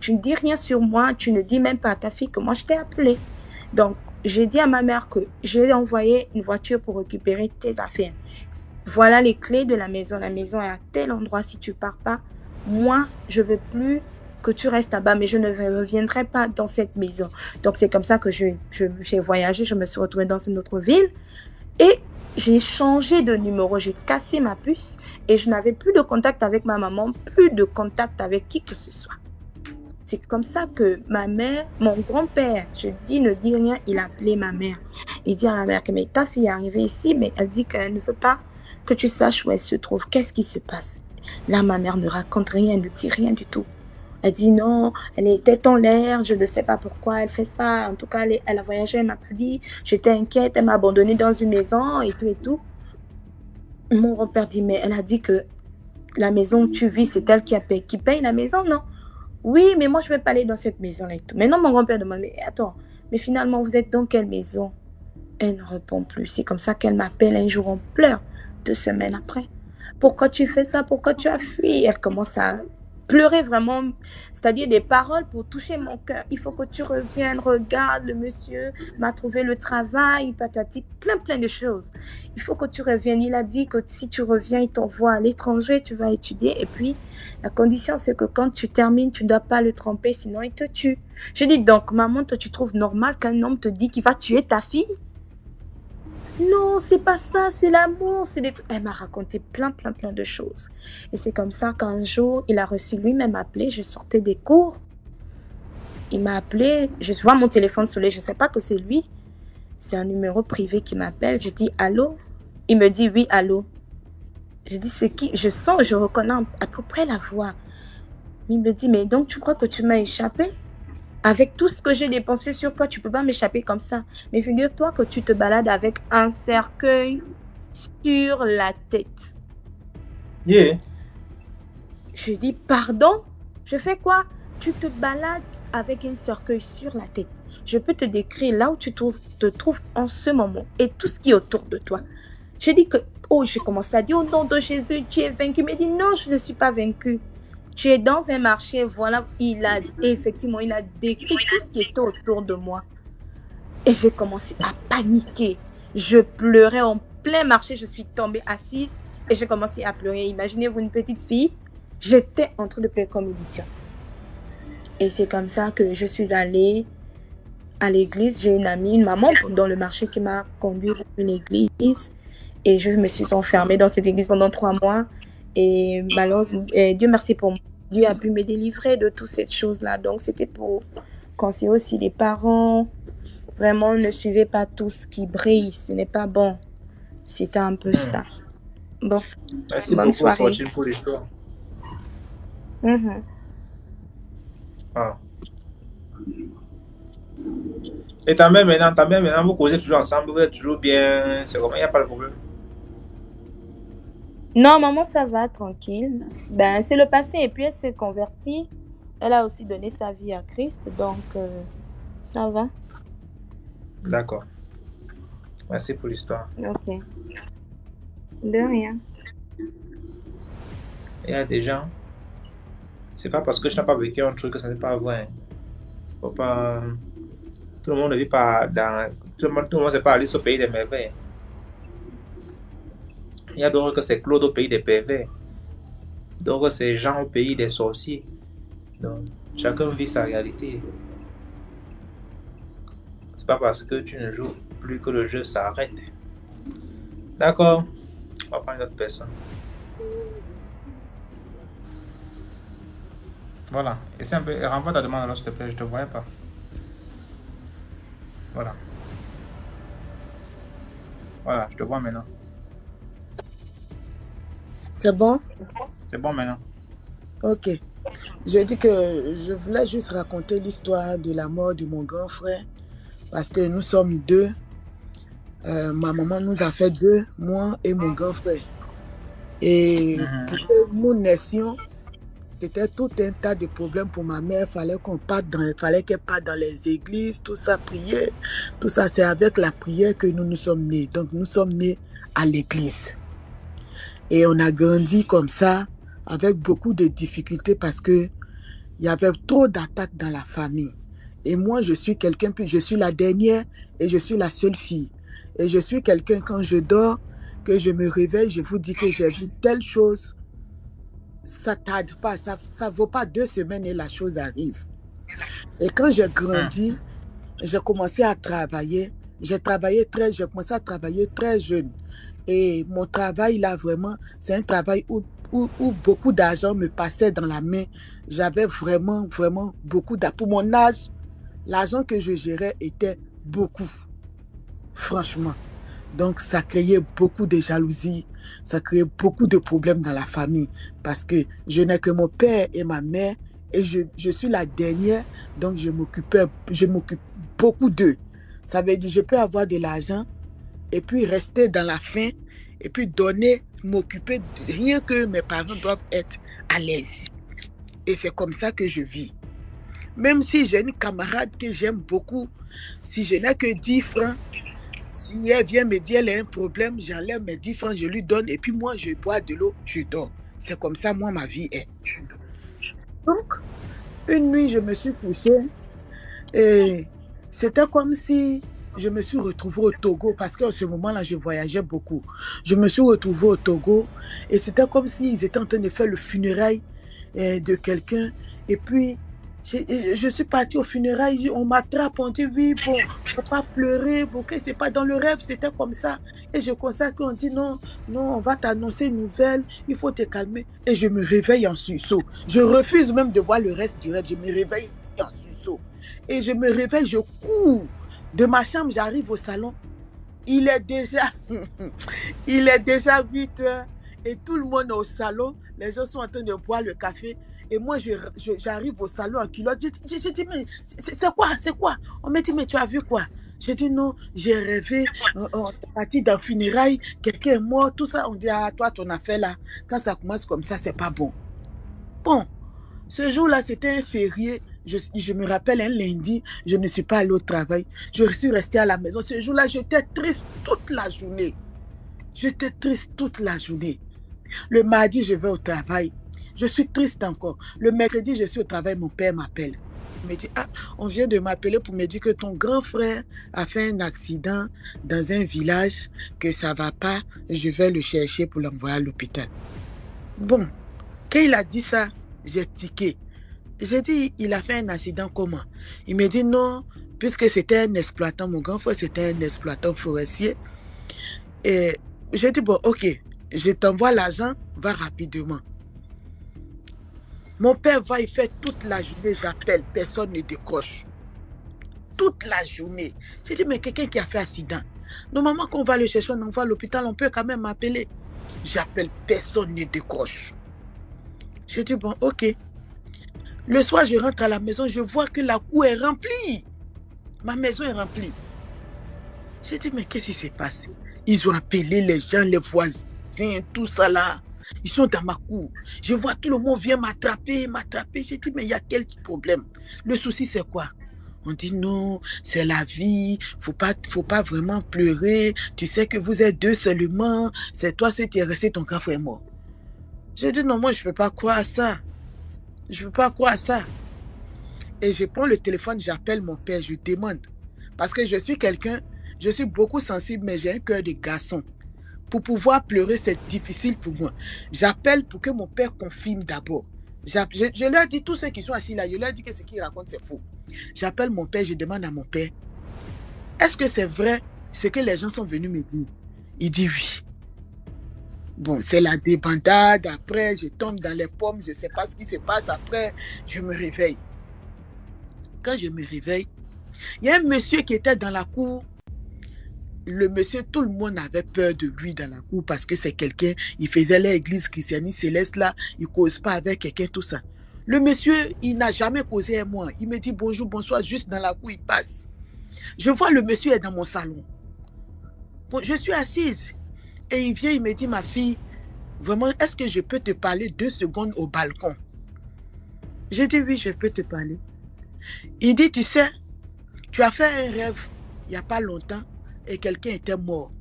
Tu ne dis rien sur moi. Tu ne dis même pas à ta fille que moi, je t'ai appelé. Donc, j'ai dit à ma mère que j'ai envoyé une voiture pour récupérer tes affaires. Voilà les clés de la maison. La maison est à tel endroit. Si tu ne pars pas, moi, je ne veux plus que tu restes là-bas, mais je ne reviendrai pas dans cette maison. Donc, c'est comme ça que j'ai voyagé. Je me suis retrouvée dans une autre ville et j'ai changé de numéro. J'ai cassé ma puce et je n'avais plus de contact avec ma maman, plus de contact avec qui que ce soit. C'est comme ça que ma mère, mon grand-père, je dis, ne dis rien, il a appelé ma mère. Il dit à ma mère que mais ta fille est arrivée ici, mais elle dit qu'elle ne veut pas que tu saches où elle se trouve. Qu'est-ce qui se passe? Là, ma mère ne raconte rien, ne dit rien du tout. Elle dit non, elle est tête en l'air, je ne sais pas pourquoi elle fait ça. En tout cas, elle a voyagé, elle ne m'a pas dit. J'étais inquiète, elle m'a abandonnée dans une maison et tout et tout. Mon grand-père dit, mais elle a dit que la maison où tu vis, c'est elle qui paye la maison, non? Oui, mais moi, je ne vais pas aller dans cette maison-là et tout. Maintenant, mon grand-père demande, mais attends, mais finalement, vous êtes dans quelle maison? Elle ne répond plus. C'est comme ça qu'elle m'appelle un jour en pleurs, 2 semaines après. Pourquoi tu fais ça? Pourquoi tu as fui? Elle commence à pleurer vraiment, c'est-à-dire des paroles pour toucher mon cœur. Il faut que tu reviennes, regarde, le monsieur m'a trouvé le travail, patati, plein de choses. Il faut que tu reviennes. Il a dit que si tu reviens, il t'envoie à l'étranger, tu vas étudier. Et puis, la condition, c'est que quand tu termines, tu ne dois pas le tromper, sinon il te tue. Je dis donc, maman, toi, tu trouves normal qu'un homme te dit qu'il va tuer ta fille? Non, c'est pas ça, c'est l'amour. Elle m'a raconté plein de choses. Et c'est comme ça qu'un jour, il a reçu lui-même appelé. Je sortais des cours. Il m'a appelé. Je vois mon téléphone sonner. Je ne sais pas que c'est lui. C'est un numéro privé qui m'appelle. Je dis allô. Il me dit oui, allô. Je dis c'est qui? Je sens, je reconnais à peu près la voix. Il me dit mais donc tu crois que tu m'as échappé? Avec tout ce que j'ai dépensé sur toi, tu ne peux pas m'échapper comme ça. Mais figure-toi que tu te balades avec un cercueil sur la tête. Yeah. Je dis, pardon? Je fais quoi? Tu te balades avec un cercueil sur la tête. Je peux te décrire là où tu te trouves en ce moment et tout ce qui est autour de toi. Je dis que, oh, je commence à dire, au nom de Jésus, tu es vaincu. Il me dit, non, je ne suis pas vaincu. Tu es dans un marché, voilà, effectivement, il a décrit tout ce qui était autour de moi. Et j'ai commencé à paniquer. Je pleurais en plein marché, je suis tombée assise et j'ai commencé à pleurer. Imaginez-vous une petite fille, j'étais en train de pleurer comme une idiote. Et c'est comme ça que je suis allée à l'église. J'ai une amie, une maman dans le marché qui m'a conduit à une église. Et je me suis enfermée dans cette église pendant 3 mois. Et malheureusement, Dieu merci pour moi. Dieu a pu me délivrer de toutes ces choses-là. Donc, c'était pour conseiller aussi les parents. Vraiment, ne suivez pas tout ce qui brille. Ce n'est pas bon. C'était un peu ça. Bon. Merci bonne beaucoup, soirée. Fortune, pour l'histoire. Ah. Et ta mère maintenant, vous causez toujours ensemble, vous êtes toujours bien. C'est comment? Il n'y a pas de problème. Non, maman, ça va, tranquille. Ben, c'est le passé et puis elle s'est convertie. Elle a aussi donné sa vie à Christ, donc ça va. D'accord. Merci pour l'histoire. Ok. De rien. Il y a des gens, c'est pas parce que je n'ai pas vécu un truc que ça n'est pas vrai. Faut pas... Tout le monde ne vit pas dans... Tout le monde ne sait pas aller au pays des merveilles. Il y a d'autres que c'est Claude au pays des pervers. D'autres c'est Jean au pays des sorciers. Donc, chacun vit sa réalité. C'est pas parce que tu ne joues plus que le jeu s'arrête. D'accord. On va prendre une autre personne. Voilà. Essaie un peu. Renvoie ta demande alors, s'il te plaît. Je te voyais pas. Voilà. Voilà, je te vois maintenant. C'est bon? C'est bon maintenant. Ok. Je dis que je voulais juste raconter l'histoire de la mort de mon grand frère. Parce que nous sommes deux. Ma maman nous a fait deux, moi et mon grand frère. Et pour que nous naissions, c'était tout un tas de problèmes pour ma mère. Fallait qu'elle parte dans les églises, tout ça, prier. Tout ça, c'est avec la prière que nous sommes nés. Donc, nous sommes nés à l'église. Et on a grandi comme ça, avec beaucoup de difficultés parce que il y avait trop d'attaques dans la famille. Et moi, je suis quelqu'un, puis je suis la dernière et je suis la seule fille. Et je suis quelqu'un, quand je dors, que je me réveille, je vous dis que j'ai vu telle chose. Ça tarde pas, ça vaut pas 2 semaines et la chose arrive. Et quand j'ai grandi, j'ai commencé à travailler. J'ai commencé à travailler très jeune. Et mon travail, là, vraiment, c'est un travail où beaucoup d'argent me passait dans la main. J'avais vraiment, vraiment beaucoup d'argent. Pour mon âge, l'argent que je gérais était beaucoup, franchement. Donc, ça créait beaucoup de jalousie, ça créait beaucoup de problèmes dans la famille parce que je n'ai que mon père et ma mère et je suis la dernière, donc je m'occupe beaucoup d'eux. Ça veut dire je peux avoir de l'argent et puis rester dans la faim et puis donner, m'occuper de rien que mes parents doivent être à l'aise. Et c'est comme ça que je vis. Même si j'ai une camarade que j'aime beaucoup, si je n'ai que 10 francs, si elle vient me dire qu'elle a un problème, j'enlève mes 10 francs, je lui donne et puis moi je bois de l'eau, je dors. C'est comme ça, moi, ma vie est. Donc, une nuit, je me suis couchée et c'était comme si je me suis retrouvée au Togo parce qu'en ce moment-là, je voyageais beaucoup. Je me suis retrouvée au Togo et c'était comme s'ils étaient en train de faire le funérail de quelqu'un et puis je suis partie au funérail, on m'attrape, on dit oui, bon, faut pas pleurer, bon, que c'est pas dans le rêve, c'était comme ça. Et je constate qu'on dit non, on va t'annoncer une nouvelle, il faut te calmer. Et je me réveille en sursaut. Je refuse même de voir le reste du rêve, je me réveille en sursaut. Et je me réveille, je cours de ma chambre, j'arrive au salon. Il est déjà 8 heures et tout le monde est au salon, les gens sont en train de boire le café. Et moi, j'arrive au salon en culotte. J'ai dit, mais c'est quoi? On m'a dit, mais tu as vu quoi? J'ai dit, non, j'ai rêvé, on est parti dans le funérail, quelqu'un est mort, tout ça. On dit, ah, toi, ton affaire là, quand ça commence comme ça, c'est pas bon. Bon, ce jour-là, c'était un férié. Je me rappelle un lundi, je ne suis pas allée au travail. Je suis restée à la maison. Ce jour-là, j'étais triste toute la journée. Le mardi, je vais au travail. Je suis triste encore. Le mercredi, je suis au travail, mon père m'appelle. Il me dit, ah, on vient de m'appeler pour me dire que ton grand frère a fait un accident dans un village, que ça ne va pas, je vais le chercher pour l'envoyer à l'hôpital. Bon, quand il a dit ça, j'ai tiqué. J'ai dit, il a fait un accident comment? Il me dit non, puisque c'était un exploitant, mon grand frère c'était un exploitant forestier. Et j'ai dit, bon, ok, je t'envoie l'argent, va rapidement. Mon père va y faire toute la journée, j'appelle, personne ne décroche. Toute la journée. J'ai dit, mais quelqu'un qui a fait accident. Normalement, quand on va le chercher, on envoie à l'hôpital, on peut quand même m'appeler. J'appelle, personne ne décroche. J'ai dit, bon, ok. Le soir, je rentre à la maison, je vois que la cour est remplie. Ma maison est remplie. J'ai dit, mais qu'est-ce qui s'est passé? Ils ont appelé les gens, les voisins. voisins, tout ça là. Ils sont dans ma cour. Je vois tout le monde vient m'attraper. J'ai dit, mais il y a quel problème? Le souci, c'est quoi? On dit non, c'est la vie, faut pas vraiment pleurer. Tu sais que vous êtes deux seulement. C'est toi seul qui est resté, ton grand frère est mort. J'ai dit non, moi je ne peux pas croire à ça. Je ne peux pas croire à ça. Et je prends le téléphone, j'appelle mon père, je demande. Parce que je suis quelqu'un, je suis beaucoup sensible, mais j'ai un cœur de garçon. Pour pouvoir pleurer, c'est difficile pour moi. J'appelle pour que mon père confirme d'abord. Je leur dis, tous ceux qui sont assis là, je leur dis que ce qu'ils racontent, c'est faux. J'appelle mon père, je demande à mon père, est-ce que c'est vrai ce que les gens sont venus me dire? Il dit oui. Bon, c'est la débandade. Après, je tombe dans les pommes, je ne sais pas ce qui se passe. Après, je me réveille. Quand je me réveille, il y a un monsieur qui était dans la cour. Le monsieur, tout le monde avait peur de lui dans la cour parce que c'est quelqu'un, il faisait l'église christianiste céleste là, il ne cause pas avec quelqu'un, tout ça. Le monsieur, il n'a jamais causé avec moi. Il me dit bonjour, bonsoir, juste dans la cour, il passe. Je vois le monsieur est dans mon salon. Bon, je suis assise. Et il vient, il me dit, ma fille, vraiment, est-ce que je peux te parler 2 secondes au balcon? J'ai dit oui, je peux te parler. Il dit, tu sais, tu as fait un rêve il n'y a pas longtemps et quelqu'un était mort.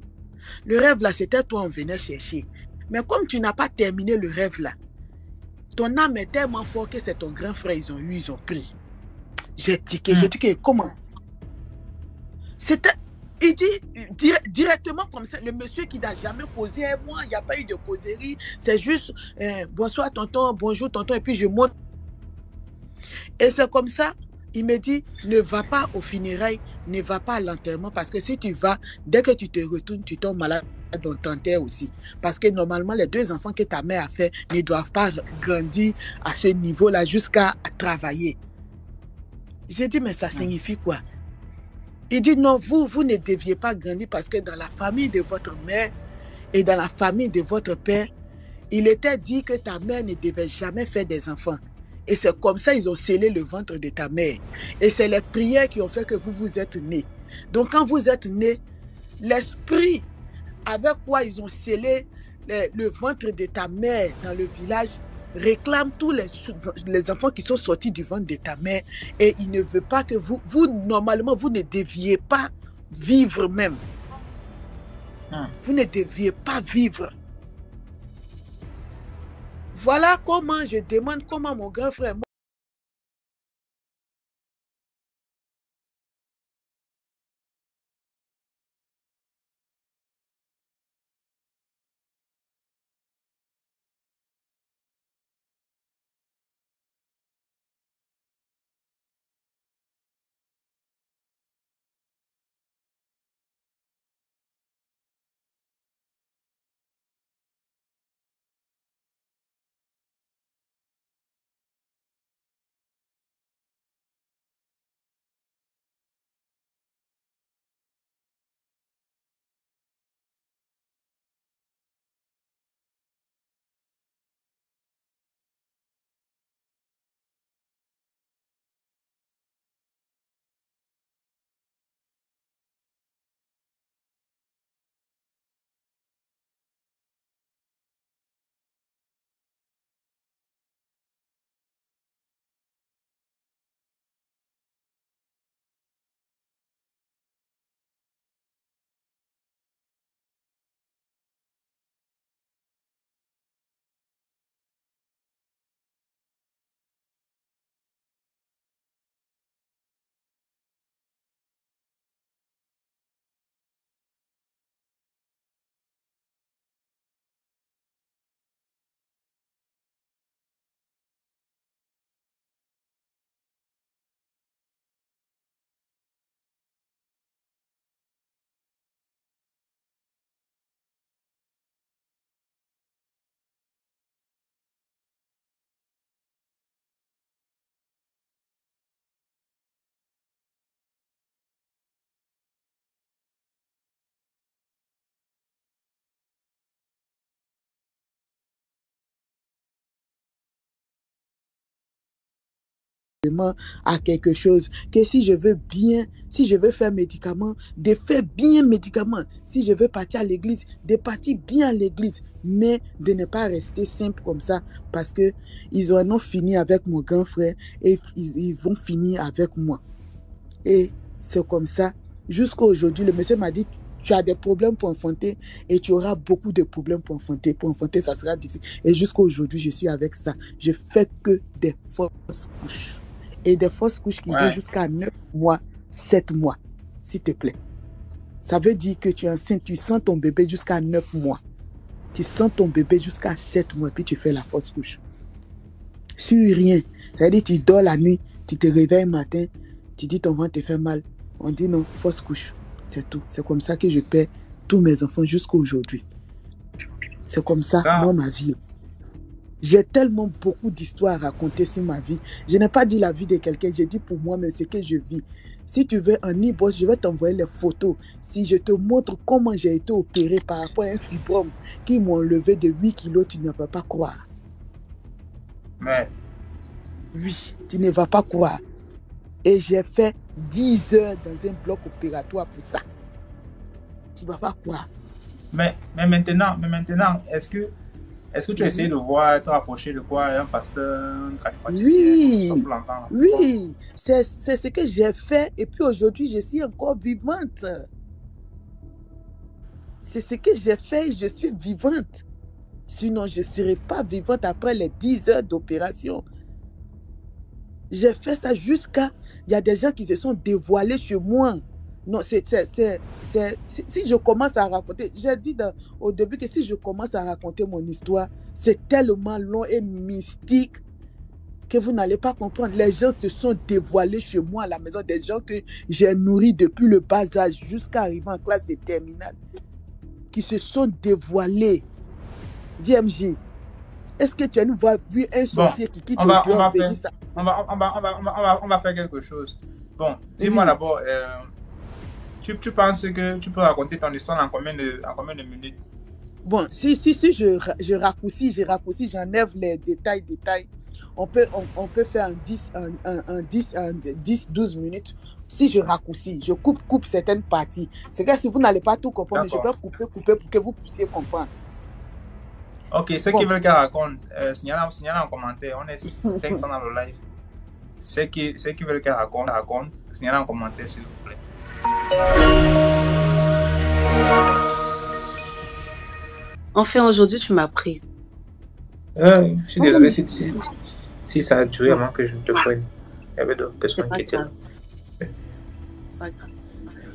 Le rêve là, c'était toi, on venait chercher. Mais comme tu n'as pas terminé le rêve là, ton âme est tellement forte que c'est ton grand frère, ils ont pris. J'ai tiqué, j'ai dit que comment? C'était, il dit directement comme ça, le monsieur qui n'a jamais causé avec moi, il n'y a pas eu de causerie, c'est juste bonsoir tonton, bonjour tonton, et puis je monte. Et c'est comme ça, il me dit, ne va pas aux funérailles, ne va pas à l'enterrement, parce que si tu vas, dès que tu te retournes, tu tombes malade, on t'enterre aussi. Parce que normalement, les 2 enfants que ta mère a fait ne doivent pas grandir à ce niveau-là jusqu'à travailler. J'ai dit, mais ça signifie quoi? Il dit, non, vous ne deviez pas grandir parce que dans la famille de votre mère et dans la famille de votre père, il était dit que ta mère ne devait jamais faire des enfants. Et c'est comme ça ils ont scellé le ventre de ta mère. Et c'est les prières qui ont fait que vous êtes nés. Donc quand vous êtes nés, l'esprit avec quoi ils ont scellé le ventre de ta mère dans le village réclame tous les enfants qui sont sortis du ventre de ta mère. Et il ne veut pas que vous normalement, vous ne deviez pas vivre même. Vous ne deviez pas vivre. Voilà comment je demande comment mon grand frère à quelque chose. Que si je veux bien, si je veux faire médicament, de faire bien médicament. Si je veux partir à l'église, de partir bien à l'église. Mais de ne pas rester simple comme ça parce que ils en ont fini avec mon grand frère et ils vont finir avec moi. Et c'est comme ça. Jusqu'à aujourd'hui, le monsieur m'a dit, tu as des problèmes pour enfanter et tu auras beaucoup de problèmes pour enfanter. Pour enfanter, ça sera difficile. Et jusqu'à aujourd'hui, je suis avec ça. Je fais que des fausses couches. Et des fausses couches qui vont jusqu'à 9 mois, 7 mois, s'il te plaît. Ça veut dire que tu es enceinte, tu sens ton bébé jusqu'à 9 mois. Tu sens ton bébé jusqu'à 7 mois, puis tu fais la fausse couche. Sur rien. Ça veut dire que tu dors la nuit, tu te réveilles le matin, tu dis ton ventre te fait mal. On dit non, fausse couche. C'est tout. C'est comme ça que je perds tous mes enfants jusqu'à aujourd'hui. C'est comme ça, moi, ma vie. J'ai tellement beaucoup d'histoires à raconter sur ma vie. Je n'ai pas dit la vie de quelqu'un, j'ai dit pour moi, mais c'est que je vis. Si tu veux un e-boss, je vais t'envoyer les photos. Si je te montre comment j'ai été opéré par rapport à un fibrome qui m'a enlevé de 8 kilos, tu ne vas pas croire. Mais... Oui, tu ne vas pas croire. Et j'ai fait 10 heures dans un bloc opératoire pour ça. Tu ne vas pas croire. Mais maintenant, est-ce que tu as essayé de voir, te rapprocher de quoi, un pasteur, un praticien, oui, c'est ce que j'ai fait et puis aujourd'hui je suis encore vivante. C'est ce que j'ai fait et je suis vivante. Sinon je ne serais pas vivante après les 10 heures d'opération. J'ai fait ça jusqu'à... Il y a des gens qui se sont dévoilés chez moi. Non, si je commence à raconter, j'ai dit au début que si je commence à raconter mon histoire, c'est tellement long et mystique que vous n'allez pas comprendre. Les gens se sont dévoilés chez moi à la maison, des gens que j'ai nourris depuis le bas âge jusqu'à arriver en classe de terminale, qui se sont dévoilés. DMJ, est-ce que tu as vu un sorcier qui quitte le dehors venir ça? On va faire quelque chose. Bon, dis-moi d'abord, tu penses que tu peux raconter ton histoire en combien de minutes? Bon, si je raccourcis, j'enlève les détails. On peut faire un 10-12 minutes. Si je raccourcis, je coupe certaines parties. C'est que si vous n'allez pas tout comprendre, je vais couper pour que vous puissiez comprendre. Ok, ceux qui veulent qu'elle raconte, signalez en commentaire. On est 500 dans le live. Ceux qui veulent qu'elle raconte, signalez en commentaire, s'il vous plaît. Enfin, aujourd'hui, tu m'as prise. Je suis désolé si ça a duré avant que je te prenne. Il y avait d'autres personnes qui étaient là.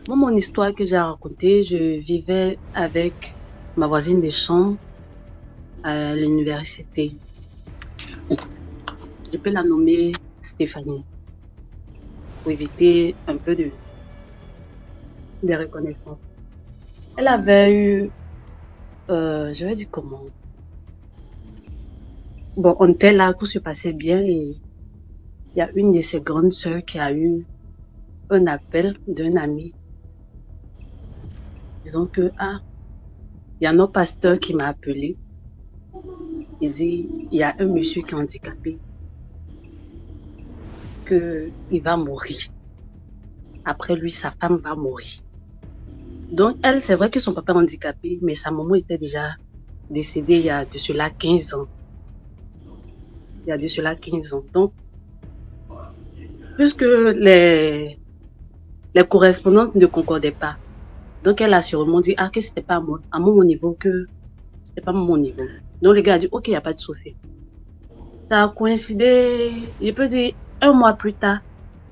Moi, mon histoire que j'ai racontée, je vivais avec ma voisine de chambre à l'université. Je peux la nommer Stéphanie pour éviter un peu de reconnaissance. Elle avait eu, je vais dire comment. Bon, on était là, tout se passait bien et il y a une de ses grandes sœurs qui a eu un appel d'un ami. Disons que, il y a un pasteur qui m'a appelé. Il dit, il y a un monsieur qui est handicapé, qu'il va mourir. Après lui, sa femme va mourir. Donc, elle, c'est vrai que son papa est handicapé, mais sa maman était déjà décédée il y a de cela 15 ans. Donc, puisque les correspondances ne concordaient pas, donc elle a sûrement dit, que c'était pas à mon niveau, que c'était pas mon niveau. Donc, le gars a dit, ok, il n'y a pas de souci. Ça a coïncidé, je peux dire, 1 mois plus tard,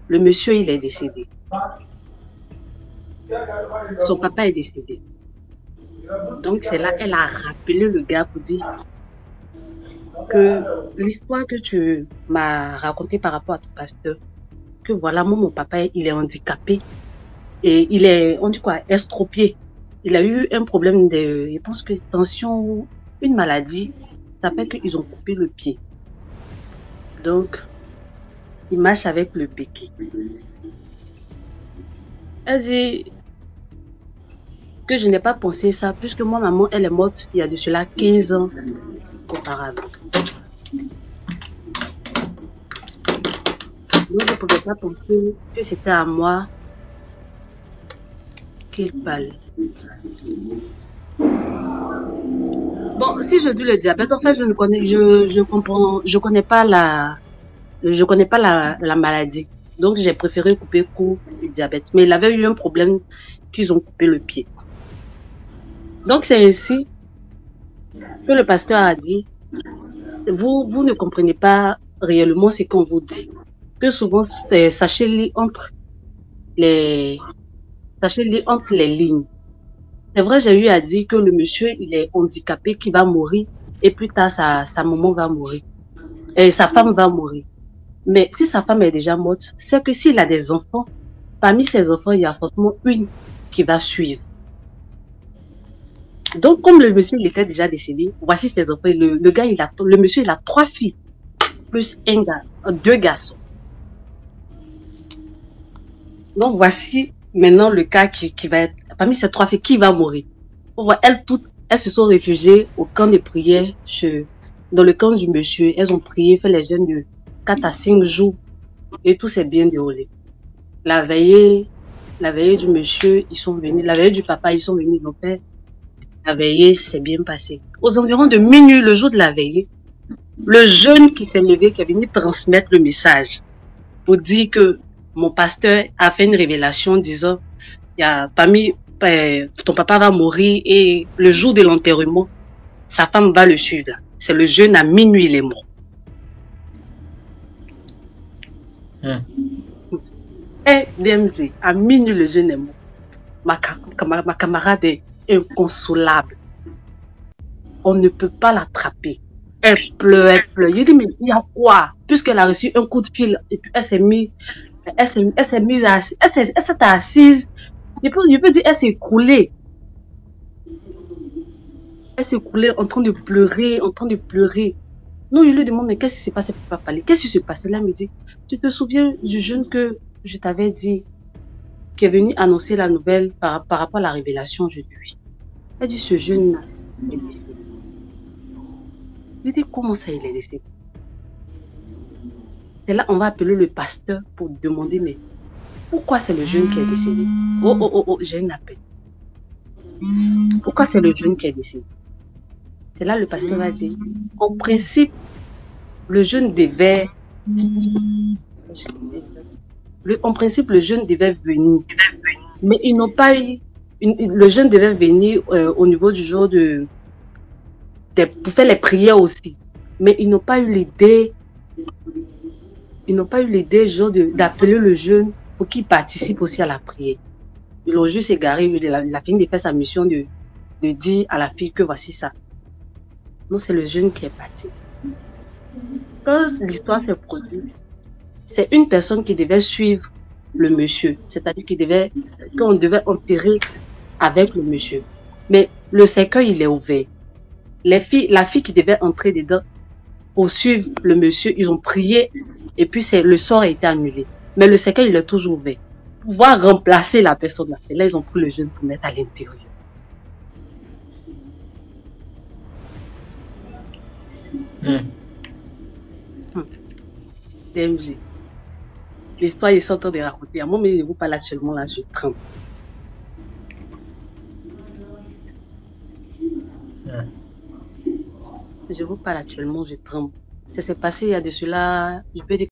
le monsieur, il est décédé. Son papa est décédé. Donc, c'est là elle a rappelé le gars pour dire que l'histoire que tu m'as racontée par rapport à ton pasteur, que voilà, moi, mon papa, il est handicapé et il est, on dit quoi, estropié. Il a eu un problème de, je pense que tension ou une maladie, ça fait qu'ils ont coupé le pied. Donc, il marche avec le béquet. Elle dit que je n'ai pas pensé ça, puisque moi, maman, elle est morte il y a de cela 15 ans auparavant. Moi, je ne pouvais pas penser que c'était à moi qu'il parlait. Bon, si je dis le diabète, en fait, je connais pas la maladie. Donc, j'ai préféré couper court le diabète. Mais il avait eu un problème qu'ils ont coupé le pied. Donc, c'est ainsi que le pasteur a dit, vous ne comprenez pas réellement ce qu'on vous dit. Que souvent, sachez lire entre les lignes. C'est vrai, j'ai eu à dire que le monsieur, il est handicapé, qu'il va mourir, et plus tard, sa maman va mourir, et sa femme va mourir. Mais si sa femme est déjà morte, c'est que s'il a des enfants, parmi ses enfants, il y a forcément une qui va suivre. Donc, comme le monsieur, il était déjà décédé, voici ses enfants. Le monsieur, il a 3 filles, plus 2 garçons. Donc, voici maintenant le cas qui va être, parmi ces 3 filles, qui va mourir. Elles se sont réfugiées au camp de prière, dans le camp du monsieur. Elles ont prié, fait les jeûnes de 4 à 5 jours, et tout s'est bien déroulé. La veillée du monsieur, ils sont venus, la veillée du papa, ils sont venus, ils ont fait. La veillée s'est bien passée. Aux environs de minuit, le jour de la veillée, le jeune qui s'est levé, qui est venu transmettre le message, pour dire que mon pasteur a fait une révélation disant, ton papa va mourir et le jour de l'enterrement, sa femme va le suivre. C'est le jeune, à minuit, il est mort. Et DMZ, à minuit, le jeune est mort. Ma camarade est inconsolable. On ne peut pas l'attraper. Elle pleure. J'ai dit, mais il y a quoi? Puisqu'elle a reçu un coup de fil, et puis elle s'est assise. Je peux dire, elle s'est écroulée. Elle s'est écroulée en train de pleurer, Non, je lui demande, mais qu'est-ce qui s'est passé, papa? Qu'est-ce qui s'est passé? Là, elle me dit, tu te souviens du jeune que je t'avais dit, qui est venu annoncer la nouvelle par rapport à la révélation? Je dis oui. Elle dit, ce jeune-là, il est décédé. Je dis, comment ça, il est décédé? Et là, on va appeler le pasteur pour demander, mais pourquoi c'est le jeune qui est décédé? Oh, j'ai un appel. Pourquoi c'est le jeune qui est décédé? C'est là le pasteur va dire, en principe, le jeune devait, venir. Mais ils n'ont pas eu, le jeune devait venir au niveau du jour pour faire les prières aussi. Mais ils n'ont pas eu l'idée, genre d'appeler le jeune pour qu'il participe aussi à la prière. Ils l'ont juste égaré, il a fini de faire sa mission de dire à la fille que voici ça. Non, c'est le jeune qui est parti. Quand l'histoire s'est produite, c'est une personne qui devait suivre le monsieur, c'est-à-dire qu'on devait enterrer avec le monsieur. Mais le cercueil, il est ouvert. La fille qui devait entrer dedans pour suivre le monsieur, ils ont prié et puis le sort a été annulé. Mais le cercueil, il est toujours ouvert. Pour pouvoir remplacer la personne là, et là, ils ont pris le jeune pour mettre à l'intérieur. DMZ. L'histoire, ils sont en train de raconter. À moi, mais je vous parle actuellement là, je tremble. Je vous parle actuellement, je tremble. Ça s'est passé il y a de cela, je peux dire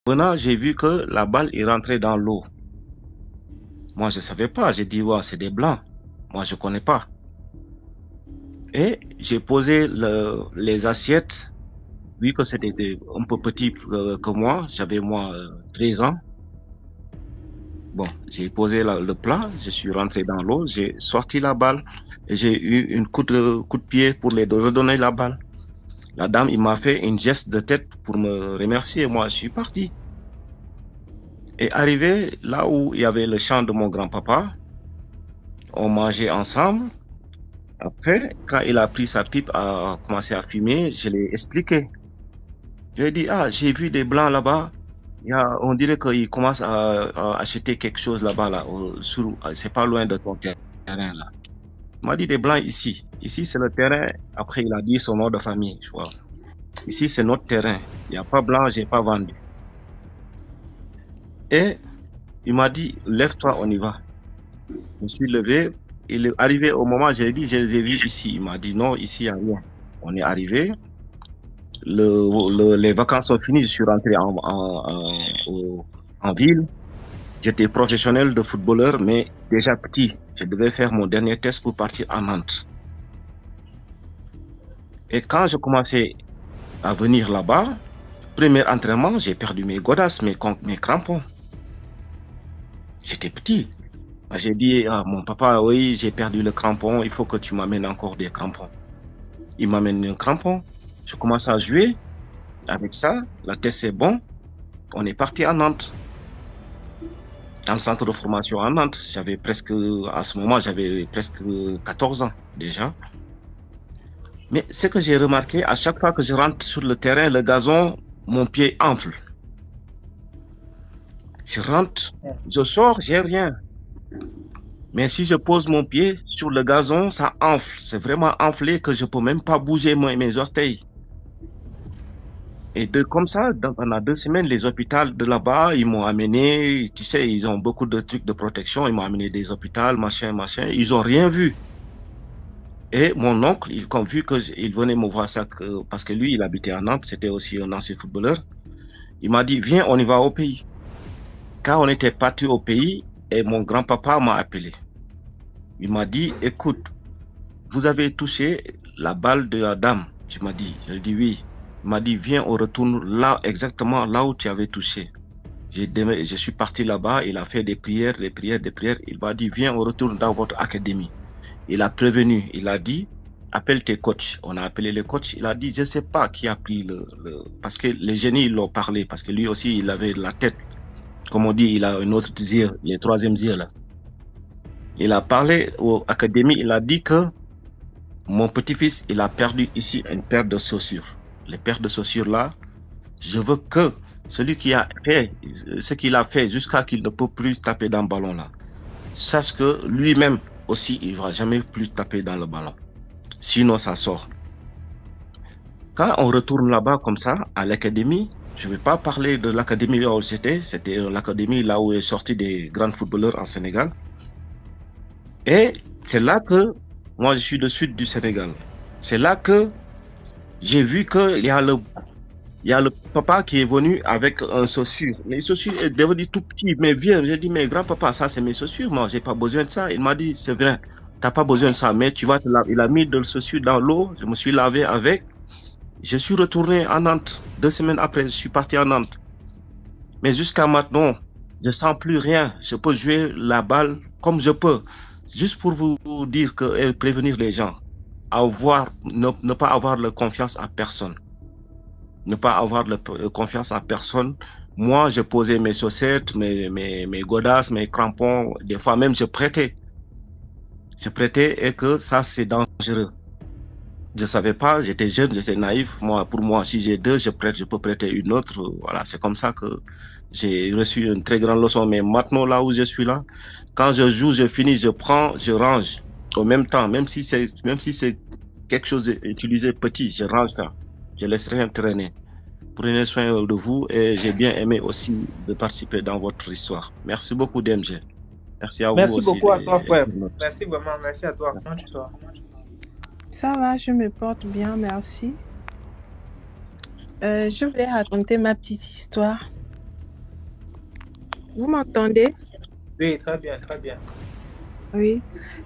revenant, j'ai vu que la balle est rentrée dans l'eau. Moi, je ne savais pas. J'ai dit, ouais, c'est des blancs. Moi, je ne connais pas. Et j'ai posé les assiettes, vu que c'était un peu petit que moi. J'avais, moi, 13 ans. Bon, j'ai posé le plat, je suis rentré dans l'eau, j'ai sorti la balle et j'ai eu une coup de pied pour les redonner la balle. La dame, il m'a fait une geste de tête pour me remercier. Moi, je suis parti. Et arrivé là où il y avait le champ de mon grand-papa, on mangeait ensemble. Après, quand il a pris sa pipe, a commencé à fumer, je l'ai expliqué. J'ai dit, ah, j'ai vu des blancs là-bas. On dirait qu'il commence à acheter quelque chose là-bas, là, c'est pas loin de ton terrain, là. Il m'a dit des blancs ici. Ici, c'est le terrain. Après, il a dit son nom de famille, je vois. Ici, c'est notre terrain. Il n'y a pas blanc, j'ai pas vendu. Et il m'a dit, lève-toi, on y va. Je me suis levé. Il est arrivé au moment, j'ai dit, je les ai vus ici. Il m'a dit, non, ici, il n'y a rien. On est arrivé. Les vacances sont finies. Je suis rentré en ville. J'étais professionnel de footballeur, mais déjà petit. Je devais faire mon dernier test pour partir à Nantes. Et quand je commençais à venir là-bas, premier entraînement, j'ai perdu mes godasses, mes crampons. J'étais petit. J'ai dit à mon papa, oui, j'ai perdu le crampon, il faut que tu m'amènes encore des crampons. Il m'amène un crampon. Je commence à jouer avec ça. La test est bon. On est parti à Nantes. Dans le centre de formation à Nantes. À ce moment, j'avais presque 14 ans déjà. Mais ce que j'ai remarqué, à chaque fois que je rentre sur le terrain, le gazon, mon pied enfle. Je rentre, je sors, j'ai rien. Mais si je pose mon pied sur le gazon, ça enfle. C'est vraiment enflé que je peux même pas bouger mes orteils. Et comme ça, pendant 2 semaines, les hôpitaux de là-bas, ils m'ont amené, tu sais, ils ont beaucoup de trucs de protection, ils m'ont amené des hôpitaux, machin, ils ont rien vu. Et mon oncle, il a vu qu'il venait me voir ça, parce que lui, il habitait à Nantes, c'était aussi un ancien footballeur. Il m'a dit, viens, on y va au pays. Quand on était parti au pays, et mon grand-papa m'a appelé. Il m'a dit, écoute, vous avez touché la balle de la dame. Je lui ai dit oui. Il m'a dit, viens, on retourne là, exactement là où tu avais touché. Je suis parti là-bas, il a fait des prières. Il m'a dit, viens, on retourne dans votre académie. Il a prévenu, il a dit, appelle tes coachs. On a appelé les coachs, il a dit, je ne sais pas qui a pris parce que les génies l'ont parlé, parce que lui aussi, il avait la tête. Comme on dit, il a une autre zire, les 3e zire là. Il a parlé aux académies, il a dit que mon petit-fils, il a perdu ici une paire de chaussures. Les paires de chaussures là, je veux que celui qui a fait ce qu'il a fait jusqu'à qu'il ne peut plus taper dans le ballon là, sache que lui-même aussi, il ne va jamais plus taper dans le ballon. Sinon, ça sort. Quand on retourne là-bas comme ça, à l'académie, je ne vais pas parler de l'académie là où c'était l'académie là où est sorti des grands footballeurs en Sénégal. Et c'est là que, moi je suis du sud du Sénégal, c'est là que j'ai vu qu'il y a le papa qui est venu avec un chaussure. Les chaussures est devenu tout petit, mais viens. J'ai dit, mais grand-papa, ça c'est mes chaussures, moi j'ai pas besoin de ça. Il m'a dit, c'est vrai, t'as pas besoin de ça, mais tu vas te laver. Il a mis de chaussures dans l'eau, je me suis lavé avec. Je suis retourné à Nantes. 2 semaines après, je suis parti à Nantes. Mais jusqu'à maintenant, je sens plus rien. Je peux jouer la balle comme je peux. Juste pour vous dire et prévenir les gens, ne pas avoir la confiance à personne. Ne pas avoir confiance à personne. Moi, je posais mes chaussettes, mes godasses, mes crampons. Des fois même, je prêtais. Et que ça, c'est dangereux. Je savais pas, j'étais jeune, j'étais naïf. Pour moi, si j'ai 2, je peux prêter une autre. Voilà, c'est comme ça que j'ai reçu une très grande leçon. Mais maintenant, là où je suis là, quand je joue, je finis, je prends, je range. Au même temps, même si c'est quelque chose utilisé petit, je range ça. Je laisse rien traîner. Prenez soin de vous et j'ai bien aimé aussi de participer dans votre histoire. Merci beaucoup, DMG. Merci à vous aussi. Merci beaucoup à toi, frère. Merci vraiment, merci à toi. Ça va, je me porte bien, merci. Je voulais raconter ma petite histoire. Vous m'entendez? Oui, très bien, très bien. Oui.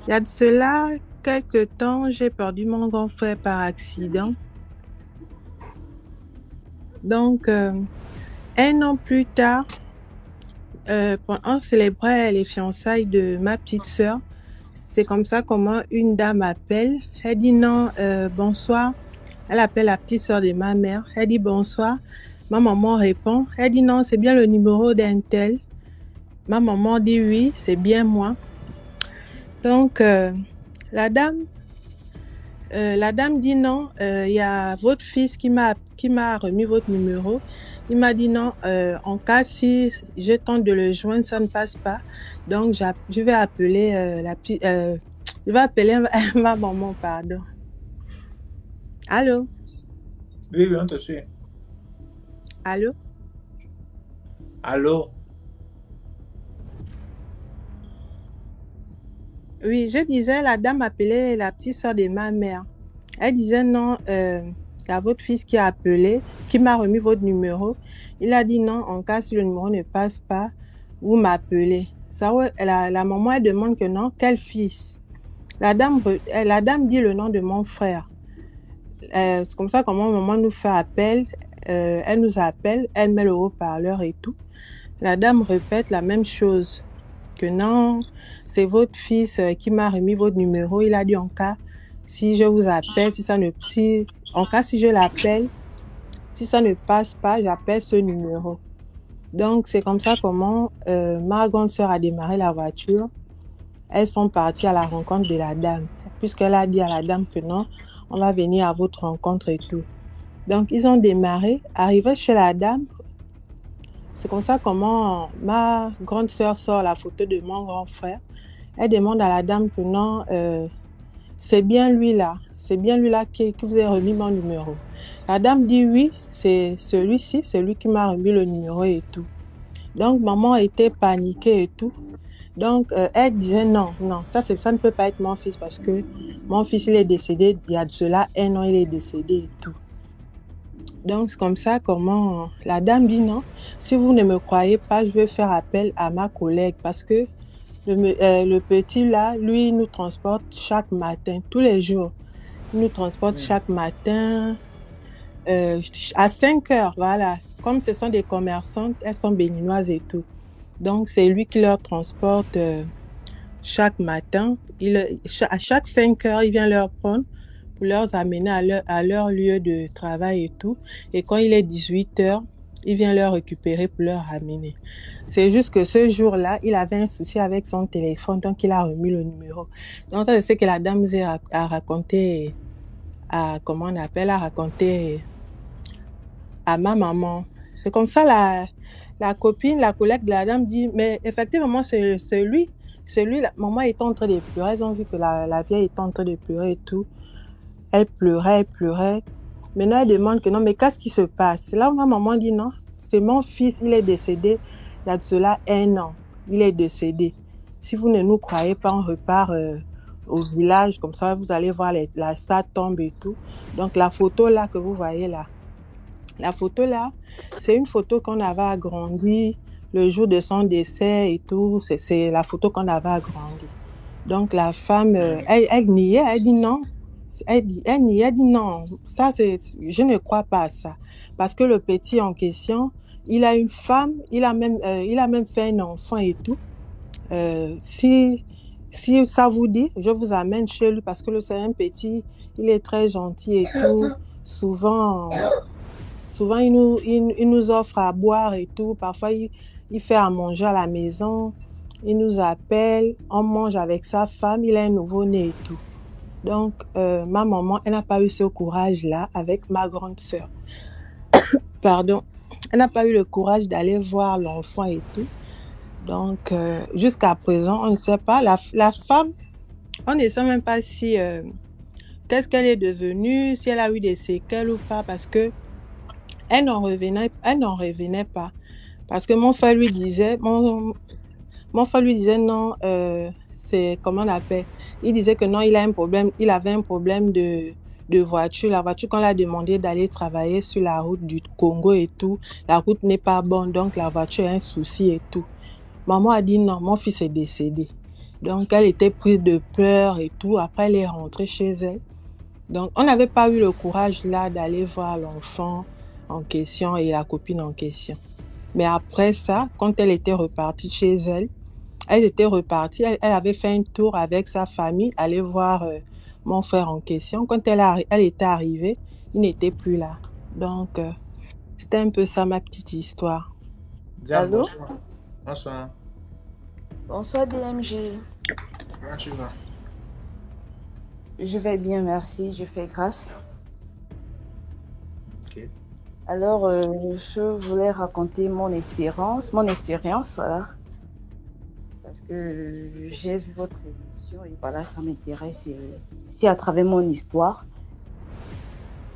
Il y a de cela quelques temps, j'ai perdu mon grand frère par accident. Donc, un an plus tard, on célébrait les fiançailles de ma petite sœur. C'est comme ça comment une dame appelle. Elle dit non, bonsoir. Elle appelle la petite sœur de ma mère. Elle dit bonsoir. Ma maman répond. Elle dit non, c'est bien le numéro d'un tel. Ma maman dit oui, c'est bien moi. Donc, la dame dit non, il y a votre fils qui m'a remis votre numéro. Il m'a dit non, en cas si je tente de le joindre, ça ne passe pas. Donc, je vais appeler je vais appeler ma maman, pardon. Allô? Oui, oui, on te suit. Allô? Allô? Oui, je disais, la dame appelait la petite soeur de ma mère. Elle disait non, il y a votre fils qui a appelé, qui m'a remis votre numéro. Il a dit non, en cas si le numéro ne passe pas, vous m'appelez. Ça, ouais, la maman, elle demande que non, quel fils? La dame dit le nom de mon frère. C'est comme ça comment maman nous fait appel. Elle nous appelle, elle met le haut-parleur et tout. La dame répète la même chose. Que non, c'est votre fils qui m'a remis votre numéro. Il a dit en cas, si je vous appelle, si je l'appelle, si ça ne passe pas, j'appelle ce numéro. Donc, c'est comme ça comment ma grande sœur a démarré la voiture. Elles sont parties à la rencontre de la dame, puisqu'elle a dit à la dame que non, on va venir à votre rencontre et tout. Donc, ils ont démarré, arrivé chez la dame. C'est comme ça comment ma grande sœur sort la photo de mon grand frère. Elle demande à la dame que non, c'est bien lui là qui vous a remis mon numéro. La dame dit oui, c'est celui-ci, c'est lui qui m'a remis le numéro et tout. Donc maman était paniquée et tout. Donc elle disait non, ça ne peut pas être mon fils parce que mon fils il est décédé il y a de cela 1 an, il est décédé et tout. Donc, c'est comme ça comment la dame dit non. Si vous ne me croyez pas, je vais faire appel à ma collègue parce que le petit là, lui, il nous transporte chaque matin, tous les jours. Il nous transporte chaque matin à 5 heures, voilà. Comme ce sont des commerçantes, elles sont béninoises et tout. Donc, c'est lui qui leur transporte chaque matin. À chaque 5 heures, il vient leur prendre pour leur amener à leur lieu de travail et tout. Et quand il est 18 heures, il vient leur récupérer pour leur ramener. C'est juste que ce jour-là, il avait un souci avec son téléphone, donc il a remis le numéro. Donc ça, c'est ce que la dame a raconté à ma maman. C'est comme ça, la copine, la collègue de la dame dit, mais effectivement, c'est lui, la maman était en train de pleurer. Ils ont vu que la vieille était en train de pleurer et tout. Elle pleurait. Maintenant, elle demande que non, mais qu'est-ce qui se passe? C'est là où ma maman dit non, c'est mon fils, il est décédé il y a de cela 1 an. Il est décédé. Si vous ne nous croyez pas, on repart au village, comme ça, vous allez voir la stade tombe et tout. Donc, la photo là que vous voyez là, c'est une photo qu'on avait agrandie le jour de son décès et tout. C'est la photo qu'on avait agrandie. Donc, la femme, elle niait, elle dit non. Elle dit non, ça je ne crois pas à ça. Parce que le petit en question, il a une femme, il a même fait un enfant et tout. Si ça vous dit, je vous amène chez lui parce que c'est un petit, il est très gentil et tout. Souvent il nous offre à boire et tout. Parfois, il fait à manger à la maison. Il nous appelle, on mange avec sa femme, il a un nouveau-né et tout. Donc, ma maman, elle n'a pas eu ce courage-là avec ma grande sœur. Pardon. Elle n'a pas eu le courage d'aller voir l'enfant et tout. Donc, jusqu'à présent, on ne sait pas. La femme, on ne sait même pas si... qu'est-ce qu'elle est devenue, si elle a eu des séquelles ou pas, parce que elle n'en revenait pas. Parce que mon frère lui disait non... c'est comment on appelle. Il disait que non, il avait un problème de voiture. La voiture, quand on l'a demandé d'aller travailler sur la route du Congo et tout, la route n'est pas bonne, donc la voiture a un souci et tout. Maman a dit non, mon fils est décédé. Donc, elle était prise de peur et tout. Après, elle est rentrée chez elle. Donc, on n'avait pas eu le courage là d'aller voir l'enfant en question et la copine en question. Mais après ça, quand elle était repartie chez elle, elle était repartie, elle avait fait un tour avec sa famille, aller voir mon frère en question. Quand elle était arrivée, il n'était plus là. Donc, c'était un peu ça ma petite histoire. Diane, Allô? bonsoir. Bonsoir. Bonsoir DMG. Comment tu vas? Je vais bien, merci. Je fais grâce. Ok. Alors, je voulais raconter mon expérience, voilà. Parce que j'ai vu votre émission et voilà, ça m'intéresse. Et, si à travers mon histoire,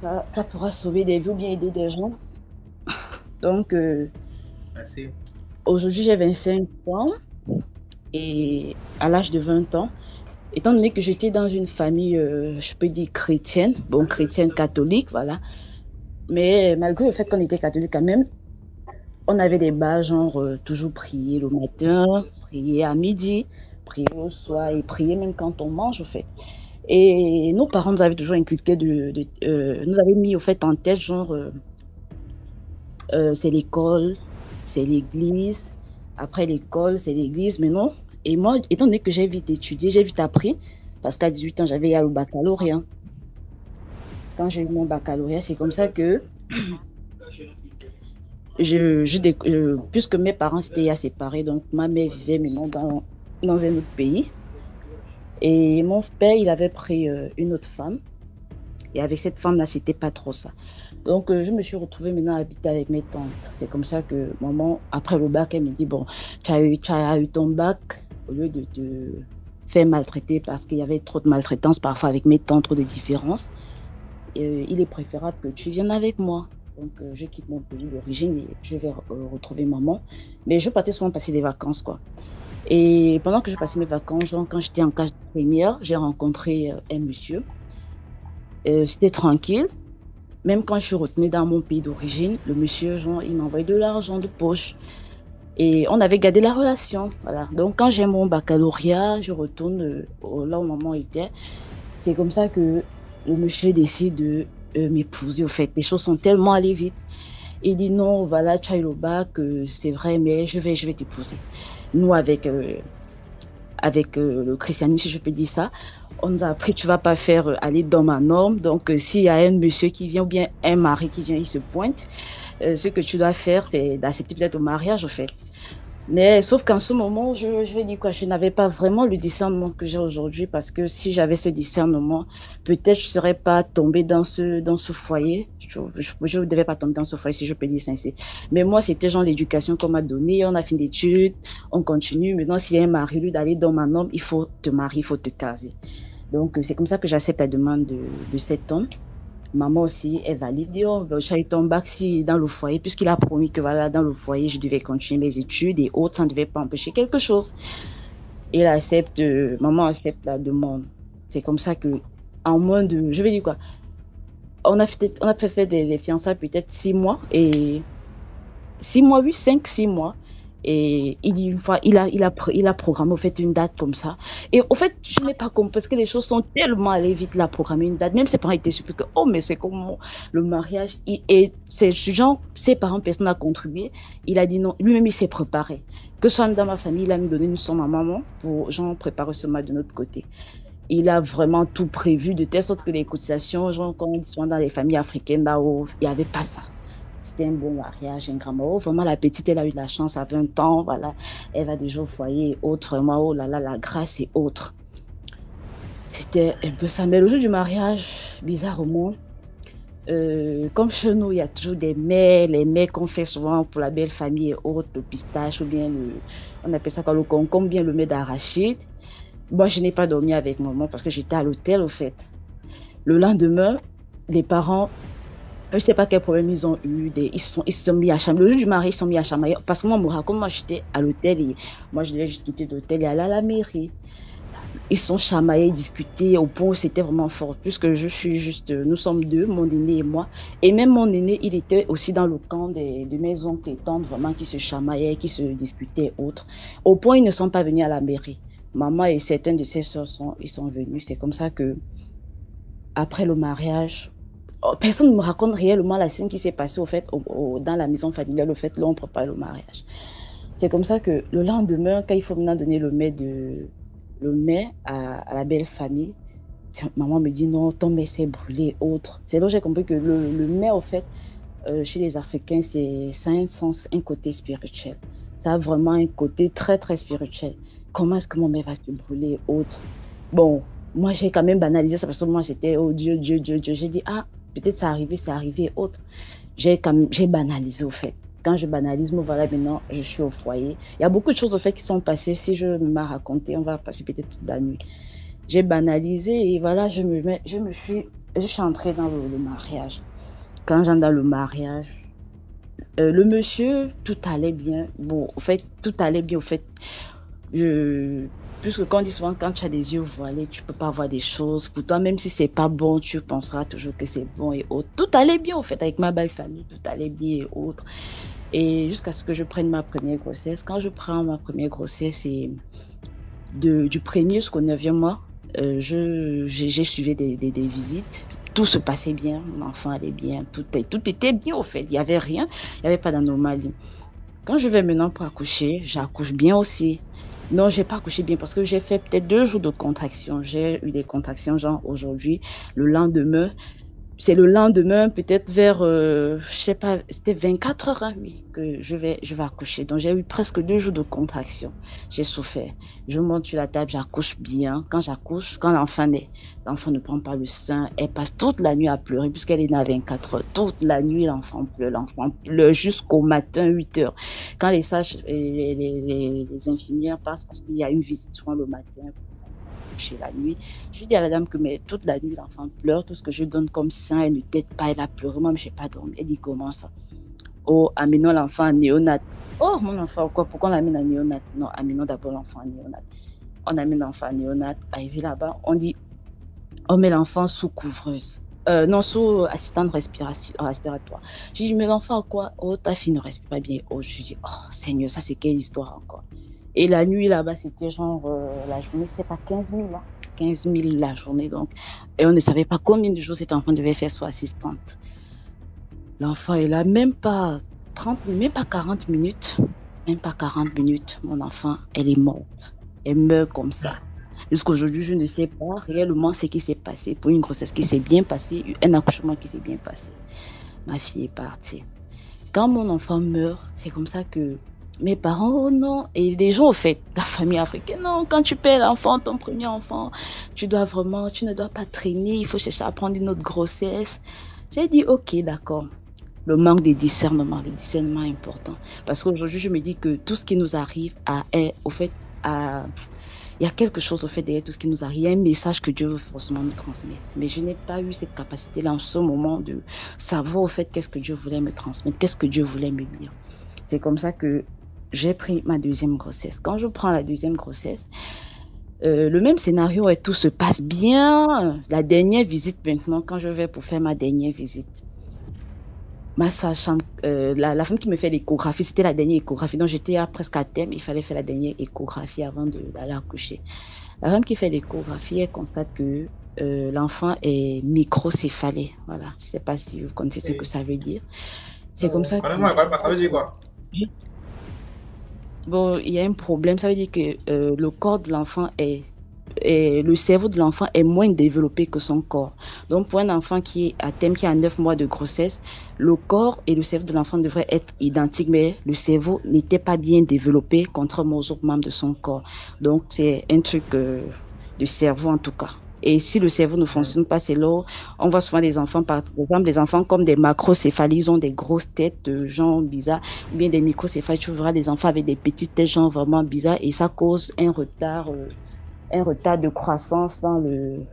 ça pourra sauver des vies ou bien aider des gens. Donc, Merci. aujourd'hui, j'ai 25 ans et à l'âge de 20 ans, étant donné que j'étais dans une famille, je peux dire chrétienne, bon, chrétienne catholique, voilà. Mais malgré le fait qu'on était catholique quand même, on avait des bases genre toujours prier le matin, prier à midi, prier au soir et prier même quand on mange, au fait. Et nos parents nous avaient toujours inculqué nous avaient mis au fait en tête genre c'est l'école, c'est l'église, après l'école, c'est l'église, mais non. Et moi, étant donné que j'ai vite étudié, j'ai vite appris, parce qu'à 18 ans, j'avais eu le baccalauréat. Quand j'ai eu mon baccalauréat, c'est comme ça que puisque mes parents s'étaient séparés, donc ma mère vivait maintenant dans un autre pays. Et mon père, il avait pris une autre femme. Et avec cette femme-là, c'était pas trop ça. Donc, je me suis retrouvée maintenant à habiter avec mes tantes. C'est comme ça que maman, après le bac, elle me dit, bon, tu as eu ton bac, au lieu de te faire maltraiter parce qu'il y avait trop de maltraitance parfois avec mes tantes, trop de différences, il est préférable que tu viennes avec moi. Donc, je quitte mon pays d'origine et je vais retrouver maman. Mais je partais souvent passer des vacances, quoi. Et pendant que je passais mes vacances, genre, quand j'étais en classe de première, j'ai rencontré un monsieur. C'était tranquille. Même quand je suis retournée dans mon pays d'origine, le monsieur, genre, il m'envoyait de l'argent de poche. Et on avait gardé la relation. Voilà. Donc, quand j'ai mon baccalauréat, je retourne là où maman était. C'est comme ça que le monsieur décide de m'épouser. Au fait, les choses sont tellement allées vite. Il dit non, voilà, tu as eu le bac, c'est vrai, mais je vais t'épouser. Nous, avec le christianisme, si je peux dire ça, on nous a appris, tu vas pas faire aller dans ma norme. Donc, s'il y a un monsieur qui vient ou bien un mari qui vient, il se pointe, ce que tu dois faire, c'est d'accepter peut-être le mariage, en fait. Mais sauf qu'en ce moment, je vais dire quoi, je n'avais pas vraiment le discernement que j'ai aujourd'hui, parce que si j'avais ce discernement, peut-être je serais pas tombée dans ce foyer. Je ne devais pas tomber dans ce foyer, si je peux dire sincère. Mais moi, c'était genre l'éducation qu'on m'a donnée. On a fini d'études, on continue. Maintenant, s'il y a un mari, lui, d'aller dans ma norme, il faut te marier, il faut te caser. Donc, c'est comme ça que j'accepte la demande de cet homme. Maman aussi est valide. Oh, j'ai eu ton bac si dans le foyer, puisqu'il a promis que voilà, dans le foyer, je devais continuer mes études et autres, ça ne devait pas empêcher quelque chose. Il accepte, maman accepte la demande. C'est comme ça que, en moins de, je vais dire quoi, on a fait des fiançailles peut-être 6 mois et 6 mois, oui, 6 mois. Et il dit une fois, il a programmé au fait une date comme ça. Et au fait, je n'ai pas compris parce que les choses sont tellement allées vite. Il a programmé une date. Même ses parents étaient surpris que, oh, mais c'est comment le mariage. Et c'est genre, ses parents, personne n'a contribué. Il a dit non. Lui-même, il s'est préparé. Que ce soit dans ma famille, il a me donné une somme à maman pour, genre, préparer ce match de notre côté. Il a vraiment tout prévu de telle sorte que les cotisations, genre, quand ils sont dans les familles africaines, là-haut, il n'y avait pas ça. C'était un bon mariage, un grand mariage. Vraiment, la petite, elle a eu de la chance à 20 ans. Voilà. Elle va déjà au foyer et autres. Moi, oh là là, la grâce et autres. C'était un peu ça. Mais le jour du mariage, bizarrement, comme chez nous, il y a toujours des mets. Les mets qu'on fait souvent pour la belle famille et autres, le pistache ou bien on appelle ça quand le concombre, bien le mets d'arachide. Moi, je n'ai pas dormi avec maman parce que j'étais à l'hôtel, au fait. Le lendemain, les parents, je ne sais pas quel problème ils ont eu. Ils se sont mis à chambre. Le jour du mariage, ils se sont mis à chambre. Parce que moi, on me raconte, moi, j'étais à l'hôtel et moi, je devais juste quitter l'hôtel et aller à la mairie. Ils sont chamaillés, discutés au point où c'était vraiment fort. Puisque je suis juste, nous sommes deux, mon aîné et moi. Et même mon aîné, il était aussi dans le camp de mes oncles et tantes, vraiment, qui se chamaillaient, qui se disputaient et autres. Au point, ils ne sont pas venus à la mairie. Maman et certaines de ses soeurs ils sont venus. C'est comme ça que, après le mariage, personne ne me raconte réellement la scène qui s'est passée au fait, dans la maison familiale, au fait, là, on prépare le mariage. C'est comme ça que le lendemain, quand il faut maintenant donner le mets à la belle famille, maman me dit non, ton mets s'est brûlé, autre. C'est là que j'ai compris que le mets, au fait, chez les Africains, ça a un sens, un côté spirituel. Ça a vraiment un côté très, très spirituel. Comment est-ce que mon mets va se brûler, autre? Bon, moi, j'ai quand même banalisé ça parce que moi, j'étais, oh Dieu, Dieu, Dieu, Dieu. J'ai dit, ah, peut-être c'est arrivé, autre. J'ai banalisé, au fait. Quand je banalise, voilà, maintenant, je suis au foyer. Il y a beaucoup de choses, au fait, qui sont passées. Si je m'ai raconté, on va passer peut-être toute la nuit. J'ai banalisé et voilà, je suis entrée dans le mariage. Quand j'entre dans le mariage, le monsieur, tout allait bien. Bon, au fait, tout allait bien, au fait. Puisque quand on dit souvent, quand tu as des yeux voilés, tu peux pas voir des choses. Pour toi, même si c'est pas bon, tu penseras toujours que c'est bon et autres. Tout allait bien, au fait, avec ma belle famille, tout allait bien et autres. Et jusqu'à ce que je prenne ma première grossesse. Quand je prends ma première grossesse, et du 1er jusqu'au 9e mois, j'ai suivi des visites. Tout se passait bien, mon enfant allait bien, tout était bien, au fait. Il n'y avait rien, il n'y avait pas d'anormalie. Quand je vais maintenant pour accoucher, j'accouche bien aussi. Non, j'ai pas accouché bien parce que j'ai fait peut-être 2 jours de contraction. J'ai eu des contractions, genre aujourd'hui, le lendemain. C'est le lendemain, peut-être vers, je sais pas, c'était 24 heures, hein, oui, que je vais accoucher. Donc, j'ai eu presque 2 jours de contraction. J'ai souffert. Je monte sur la table, j'accouche bien. Quand j'accouche, quand l'enfant naît, l'enfant ne prend pas le sein. Elle passe toute la nuit à pleurer puisqu'elle est née à 24 heures. Toute la nuit, l'enfant pleure jusqu'au matin, 8 heures. Quand les sages et les infirmières passent, parce qu'il y a une visite souvent le matin, chez la nuit. Je dis à la dame que mais toute la nuit l'enfant pleure, tout ce que je donne comme sein, elle ne t'aide pas, elle a pleuré, moi je n'ai pas dormi. Elle dit comment ça? Oh, amenons l'enfant en néonat. Oh, mon enfant, quoi, pourquoi on l'amène en néonat? Non, amenons d'abord l'enfant en néonat. On amène l'enfant en néonat, arrivé là-bas, on dit, on met l'enfant sous couvreuse. Non, sous assistante respiratoire. Je dis, mais l'enfant quoi? Oh, ta fille ne respire pas bien. Oh, je dis, oh Seigneur, ça c'est quelle histoire encore? Et la nuit là-bas, c'était genre la journée, c'est pas 15 000, hein, 15 000 la journée. Donc, et on ne savait pas combien de jours cet enfant devait faire sous assistante. L'enfant est là, même pas 40 minutes. Même pas 40 minutes. Mon enfant, elle est morte. Elle meurt comme ça. Jusqu'aujourd'hui, je ne sais pas réellement ce qui s'est passé pour une grossesse qui s'est bien passée, un accouchement qui s'est bien passé. Ma fille est partie. Quand mon enfant meurt, c'est comme ça que mes parents, oh non, et les gens, au fait, la famille africaine, non, quand tu perds l'enfant, ton premier enfant, tu ne dois pas traîner, il faut chercher à prendre une autre grossesse. J'ai dit, ok, d'accord. Le manque de discernement, le discernement est important. Parce qu'aujourd'hui, je me dis que tout ce qui nous arrive il y a quelque chose, au fait, derrière tout ce qui nous arrive. Il y a un message que Dieu veut forcément nous transmettre. Mais je n'ai pas eu cette capacité-là en ce moment de savoir, au fait, qu'est-ce que Dieu voulait me transmettre, qu'est-ce que Dieu voulait me dire. C'est comme ça que j'ai pris ma deuxième grossesse. Quand je prends la deuxième grossesse, le même scénario et tout se passe bien. La dernière visite maintenant, quand je vais pour faire ma dernière visite, ma sage-femme, la femme qui me fait l'échographie, c'était la dernière échographie. Donc j'étais presque à terme, il fallait faire la dernière échographie avant d'aller accoucher. La femme qui fait l'échographie, elle constate que l'enfant est microcéphalé. Voilà, je ne sais pas si vous connaissez ce que ça veut dire. C'est comme ça que... Ça veut dire quoi? Bon, il y a un problème, ça veut dire que le corps de l'enfant le cerveau de l'enfant est moins développé que son corps. Donc, pour un enfant qui est à terme, qui a 9 mois de grossesse, le corps et le cerveau de l'enfant devraient être identiques, mais le cerveau n'était pas bien développé contrairement aux autres membres de son corps. Donc, c'est un truc de cerveau en tout cas. Et si le cerveau ne fonctionne pas, c'est là, on voit souvent des enfants, par exemple, des enfants comme des macrocéphalies, ils ont des grosses têtes, genre bizarres, ou bien des microcéphalies, tu verras des enfants avec des petites têtes, genre vraiment bizarres, et ça cause un retard un retard de croissance dans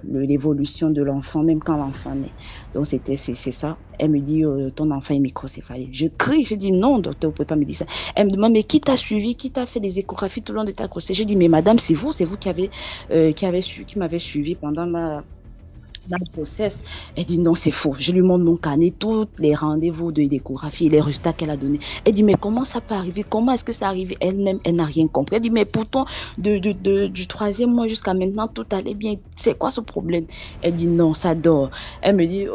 l'évolution de l'enfant, même quand l'enfant naît. Donc, c'est ça. Elle me dit, ton enfant est microcéphalique. Je crie, je dis, non, docteur, vous pouvez pas me dire ça. Elle me demande, mais qui t'a suivi, qui t'a fait des échographies tout le long de ta grossesse? Je dis, mais madame, c'est vous qui m'avez suivi pendant ma grossesse. Elle dit non, c'est faux. Je lui montre mon carnet, tous les rendez-vous de l'échographie et les résultats qu'elle a donnés. Elle dit mais comment ça peut arriver? Comment est-ce que ça arrive? Elle-même, elle n'a rien compris. Elle dit mais pourtant, du 3e mois jusqu'à maintenant, tout allait bien. C'est quoi ce problème? Elle dit non, ça dort. Elle me dit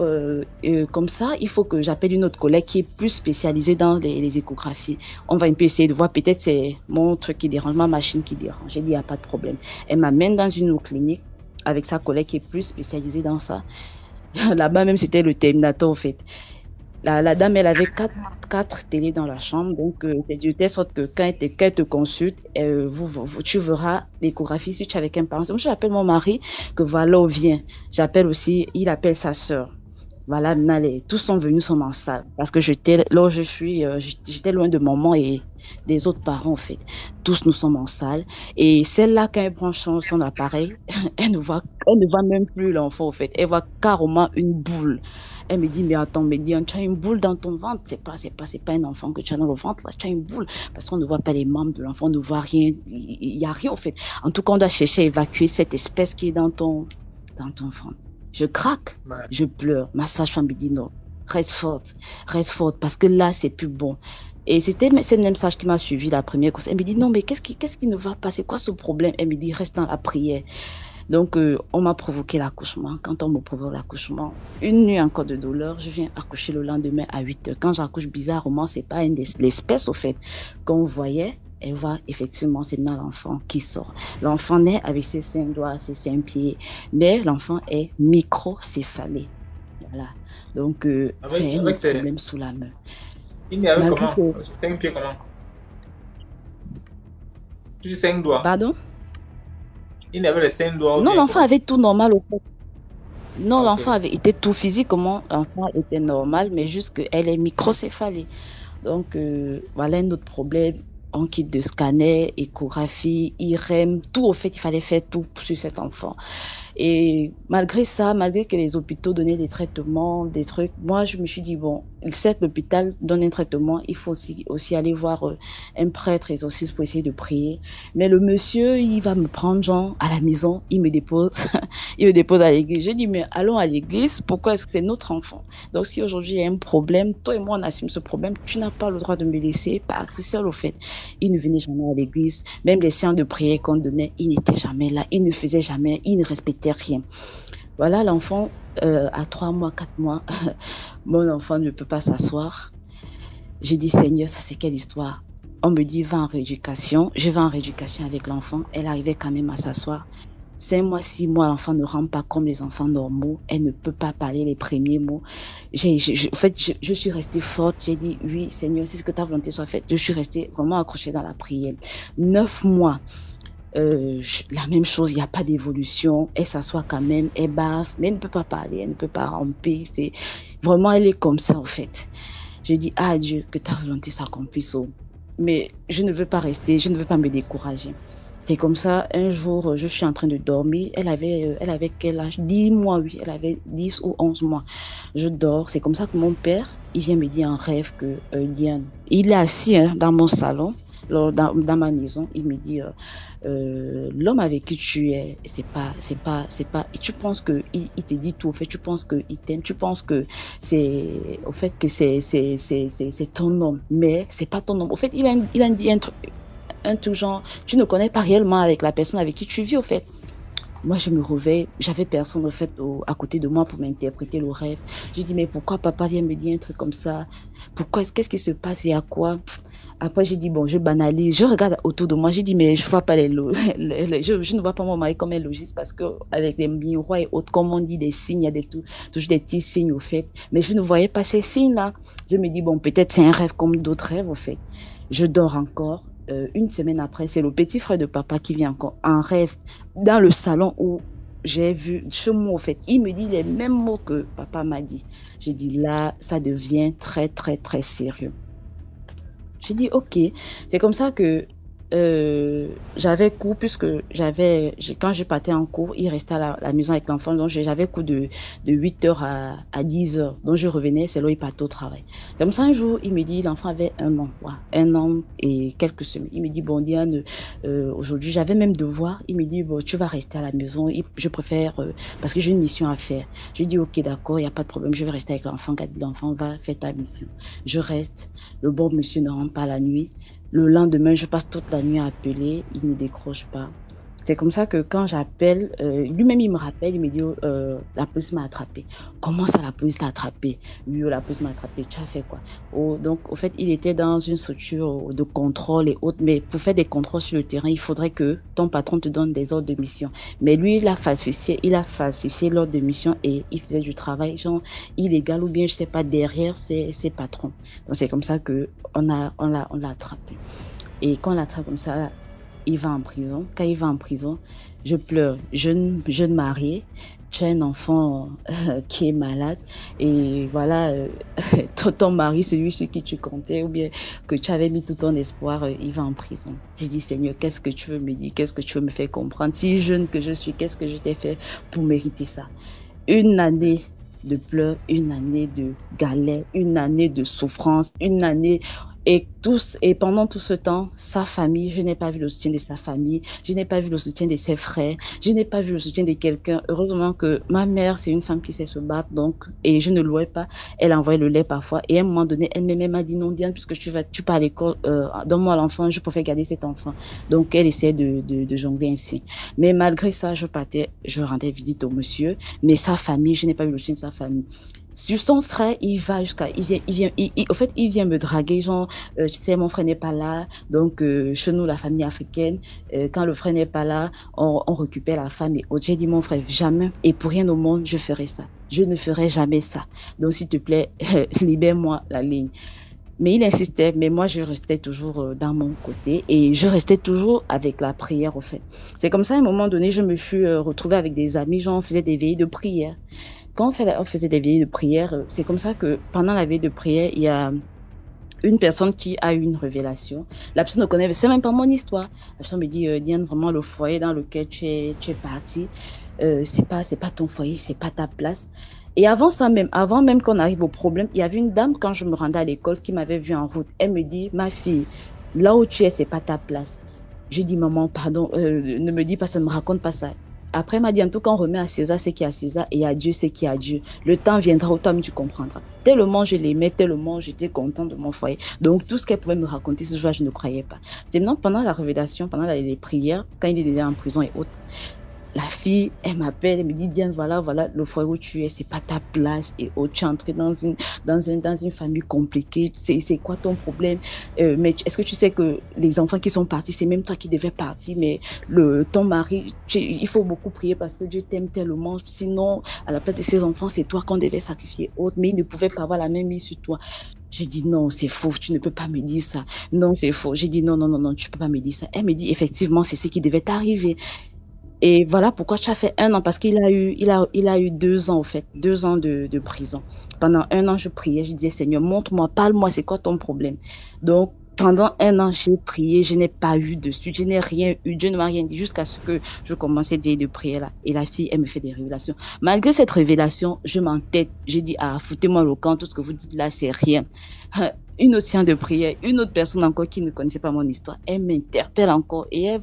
comme ça, il faut que j'appelle une autre collègue qui est plus spécialisée dans les échographies. On va un peu essayer de voir, peut-être c'est mon truc qui dérange, ma machine qui dérange. J'ai dit il n'y a pas de problème. Elle m'amène dans une autre clinique avec sa collègue qui est plus spécialisée dans ça. Là-bas même, c'était le Terminator, en fait. La dame, elle avait quatre télés dans la chambre, donc c'est de telle sorte que quand elle te consulte, tu verras l'échographie si tu es avec un parent. Moi, j'appelle mon mari, que voilà où vient. J'appelle aussi, il appelle sa sœur. Voilà, maintenant, tous sont venus, sont en salle. Parce que là où je suis, j'étais loin de maman et des autres parents, en fait. Tous nous sommes en salle. Et celle-là, quand elle branche son appareil, elle ne voit même plus l'enfant, en fait. Elle voit carrément une boule. Elle me dit, mais attends, Médiane, tu as une boule dans ton ventre. C'est pas un enfant que tu as dans le ventre, là. Tu as une boule. Parce qu'on ne voit pas les membres de l'enfant, on ne voit rien. Il n'y a rien, en fait. En tout cas, on doit chercher à évacuer cette espèce qui est dans ton ventre. Je craque, je pleure. Ma sage-femme me dit non, reste forte, parce que là, c'est plus bon. Et c'était cette même sage qui m'a suivi la première course. Elle me dit non, mais qu'est-ce qui ne va pas? C'est quoi ce problème? Elle me dit reste dans la prière. Donc, on m'a provoqué l'accouchement. Quand on me provoque l'accouchement, une nuit encore de douleur, je viens accoucher le lendemain à 8h. Quand j'accouche bizarrement, c'est pas l'espèce, au fait, qu'on voyait. Elle voit effectivement, c'est maintenant l'enfant qui sort. L'enfant naît avec ses 5 doigts, ses 5 pieds, mais l'enfant est microcéphalé. Voilà. Donc, c'est un autre problème sous la main. Il naît avec comment? 5 pieds comment? Tu dis 5 doigts? Pardon? Il naît avec les 5 doigts? Non, l'enfant avait tout normal au fait. Non, okay. L'enfant avait été tout physiquement, l'enfant était normal, mais juste qu'elle est microcéphalée. Donc, voilà un autre problème. En kit de scanner, échographie, IRM, tout, au fait, il fallait faire tout sur cet enfant. Et malgré ça, malgré que les hôpitaux donnaient des traitements, des trucs, moi, je me suis dit, bon, certes, l'hôpital donne un traitement, il faut aussi aller voir un prêtre exorciste pour essayer de prier. Mais le monsieur, il va me prendre, genre, à la maison, il me dépose à l'église. J'ai dit, mais allons à l'église, pourquoi est-ce que c'est notre enfant? Donc, si aujourd'hui il y a un problème, toi et moi, on assume ce problème, tu n'as pas le droit de me laisser partir seul, au fait. Il ne venait jamais à l'église, même les séances de prière qu'on donnait, il n'était jamais là, il ne faisait jamais, il ne respectait rien. Voilà, l'enfant, à 3 mois, 4 mois, mon enfant ne peut pas s'asseoir. J'ai dit, Seigneur, ça c'est quelle histoire? On me dit, va en rééducation. Je vais en rééducation avec l'enfant. Elle arrivait quand même à s'asseoir. 5 mois, 6 mois, l'enfant ne rentre pas comme les enfants normaux. Elle ne peut pas parler les premiers mots. En fait, je suis restée forte. J'ai dit, oui, Seigneur, si ce que ta volonté soit faite. Je suis restée vraiment accrochée dans la prière. 9 mois. La même chose, il n'y a pas d'évolution. Elle s'assoit quand même, elle baffe, mais elle ne peut pas parler, elle ne peut pas ramper. Vraiment, elle est comme ça, en fait. Je dis, ah Dieu, que ta volonté s'accomplisse. Mais je ne veux pas rester, je ne veux pas me décourager. C'est comme ça, un jour, je suis en train de dormir. Elle avait quel âge? 10 mois, oui. Elle avait 10 ou 11 mois. Je dors. C'est comme ça que mon père, il vient me dire en rêve que Diane, il est assis dans mon salon. Dans ma maison, il me dit l'homme avec qui tu es, c'est pas. Tu penses que il te dit tout. Au fait, tu penses que il t'aime. Tu penses que c'est ton homme, mais c'est pas ton homme. Au fait, il a dit un truc genre, tu ne connais pas réellement avec la personne avec qui tu vis. Au fait, moi je me réveille, j'avais personne au fait à côté de moi pour m'interpréter le rêve. Je dis mais pourquoi papa vient me dire un truc comme ça? Qu'est-ce qui se passe et à quoi? Après, j'ai dit, bon, je banalise, je regarde autour de moi, j'ai dit, mais je vois pas je ne vois pas mon mari comme un logiste parce que avec les miroirs et autres, comme on dit, des signes, il y a toujours des petits signes, au fait. Mais je ne voyais pas ces signes-là. Je me dis, bon, peut-être c'est un rêve comme d'autres rêves, au fait. Je dors encore. Une semaine après, c'est le petit frère de papa qui vient encore en rêve dans le salon où j'ai vu ce mot, au fait. Il me dit les mêmes mots que papa m'a dit. J'ai dit, là, ça devient très, très, très sérieux. J'ai dit, ok. C'est comme ça que j'avais cours puisque quand je partais en cours, il restait à la maison avec l'enfant, donc j'avais cours de 8h à 10h. Donc je revenais, c'est là où il partait au travail. Comme ça, un jour, il me dit, l'enfant avait 1 an, voilà, 1 an et quelques semaines. Il me dit, bon, Diane, aujourd'hui, j'avais même devoir. Il me dit, bon, tu vas rester à la maison. Je préfère, parce que j'ai une mission à faire. Je lui dis, ok, d'accord, il n'y a pas de problème, je vais rester avec l'enfant. Quand l'enfant va faire ta mission. Je reste. Le bon monsieur ne rentre pas la nuit. Le lendemain, je passe toute la nuit à appeler. Il ne décroche pas. C'est comme ça que quand j'appelle, lui-même il me rappelle, il me dit la police m'a attrapé. Comment ça la police t'a attrapé? Oui, la police m'a attrapé. Tu as fait quoi? Donc au fait il était dans une structure de contrôle et autres, mais pour faire des contrôles sur le terrain, il faudrait que ton patron te donne des ordres de mission. Mais lui il a falsifié l'ordre de mission et il faisait du travail genre illégal ou bien je sais pas derrière ses patrons. Donc c'est comme ça que on l'a attrapé. Et quand on l'attrape comme ça, il va en prison. Quand il va en prison, je pleure. Jeune marié, tu as un enfant qui est malade et voilà, ton mari, celui sur qui tu comptais ou bien que tu avais mis tout ton espoir, il va en prison. Je dis, Seigneur, qu'est-ce que tu veux me dire? Qu'est-ce que tu veux me faire comprendre? Si jeune que je suis, qu'est-ce que je t'ai fait pour mériter ça? 1 année de pleurs, 1 année de galère, 1 année de souffrance, 1 année... Et pendant tout ce temps, sa famille, je n'ai pas vu le soutien de sa famille, je n'ai pas vu le soutien de ses frères, je n'ai pas vu le soutien de quelqu'un. Heureusement que ma mère, c'est une femme qui sait se battre, donc, et je ne louais pas. Elle envoyait le lait parfois. Et à un moment donné, elle m'a dit, non, Diane, puisque tu pars à l'école, donne-moi l'enfant, je préfère garder cet enfant. Donc, elle essayait de jongler ainsi. Mais malgré ça, je partais, je rendais visite au monsieur, mais sa famille, je n'ai pas vu le soutien de sa famille. Sur son frère, il va jusqu'à, il vient me draguer, genre, tu sais, mon frère n'est pas là, donc, chez nous, la famille africaine, quand le frère n'est pas là, on récupère la femme et autres. J'ai dit, mon frère, jamais, et pour rien au monde, je ferai ça. Je ne ferai jamais ça. Donc, s'il te plaît, libère-moi la ligne. Mais il insistait, mais moi, je restais toujours dans mon côté et je restais toujours avec la prière, au fait. C'est comme ça, à un moment donné, je me suis retrouvée avec des amis, genre, on faisait des veillées de prière. Quand on faisait des veillées de prière, c'est comme ça que pendant la veille de prière, il y a une personne qui a eu une révélation. La personne ne connaissait même pas mon histoire. La personne me dit, Diane, vraiment le foyer dans lequel tu es partie, c'est pas ton foyer, c'est pas ta place. Et avant même qu'on arrive au problème, il y avait une dame quand je me rendais à l'école qui m'avait vue en route. Elle me dit, ma fille, là où tu es, c'est pas ta place. J'ai dit, maman, pardon, ne me dis pas ça, ne me raconte pas ça. Après, elle m'a dit, en tout cas, on remet à César ce qui est à César et à Dieu ce qui est à Dieu. Le temps viendra où toi-même tu comprendras. Tellement je l'aimais, tellement j'étais contente de mon foyer. Donc, tout ce qu'elle pouvait me raconter ce jour-là, je ne croyais pas. C'est maintenant, pendant la révélation, pendant les prières, quand il est déjà en prison et autres, la fille, elle m'appelle, elle me dit, Diane, voilà, le foyer où tu es, c'est pas ta place et autres. Tu es entrée dans une famille compliquée. C'est quoi ton problème? Mais est-ce que tu sais que les enfants qui sont partis, c'est même toi qui devais partir, mais ton mari, il faut beaucoup prier parce que Dieu t'aime tellement. Sinon, à la place de ses enfants, c'est toi qu'on devait sacrifier autres, mais il ne pouvait pas avoir la même mise sur toi. J'ai dit non, c'est faux, tu ne peux pas me dire ça. Non, c'est faux. J'ai dit non, tu peux pas me dire ça. Elle me dit effectivement, c'est ce qui devait t'arriver. Et voilà pourquoi tu as fait 1 an, parce qu'il a eu 2 ans, au fait, 2 ans de prison. Pendant 1 an, je priais, je disais, Seigneur, montre-moi, parle-moi, c'est quoi ton problème? Donc, pendant 1 an, j'ai prié, je n'ai pas eu de suite, je n'ai rien eu, Dieu ne m'a rien dit, jusqu'à ce que je commençais de prier là. Et la fille, elle me fait des révélations. Malgré cette révélation, je m'entête, j'ai dit, foutez-moi le camp, tout ce que vous dites là, c'est rien. Une autre séance de prière, une autre personne encore qui ne connaissait pas mon histoire, elle m'interpelle encore et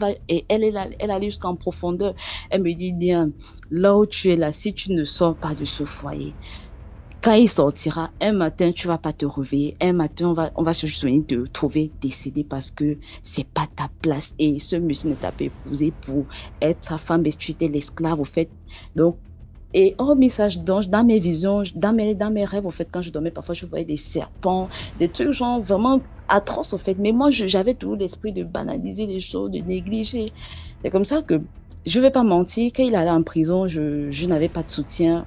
elle allait jusqu'en profondeur. Elle me dit, Diane, là où tu es là, si tu ne sors pas de ce foyer, quand il sortira, un matin, tu vas pas te réveiller. Un matin, on va se souvenir de te trouver décédé parce que c'est pas ta place. Et ce monsieur ne t'a pas épousé pour être sa femme, mais tu étais l'esclave, au fait. Donc, et hormis ça, dans mes visions, dans mes rêves, au fait, quand je dormais, parfois, je voyais des serpents, des trucs genre vraiment atroces, au fait. Mais moi, j'avais toujours l'esprit de banaliser les choses, de négliger. C'est comme ça que, je vais pas mentir, quand il allait en prison, je n'avais pas de soutien,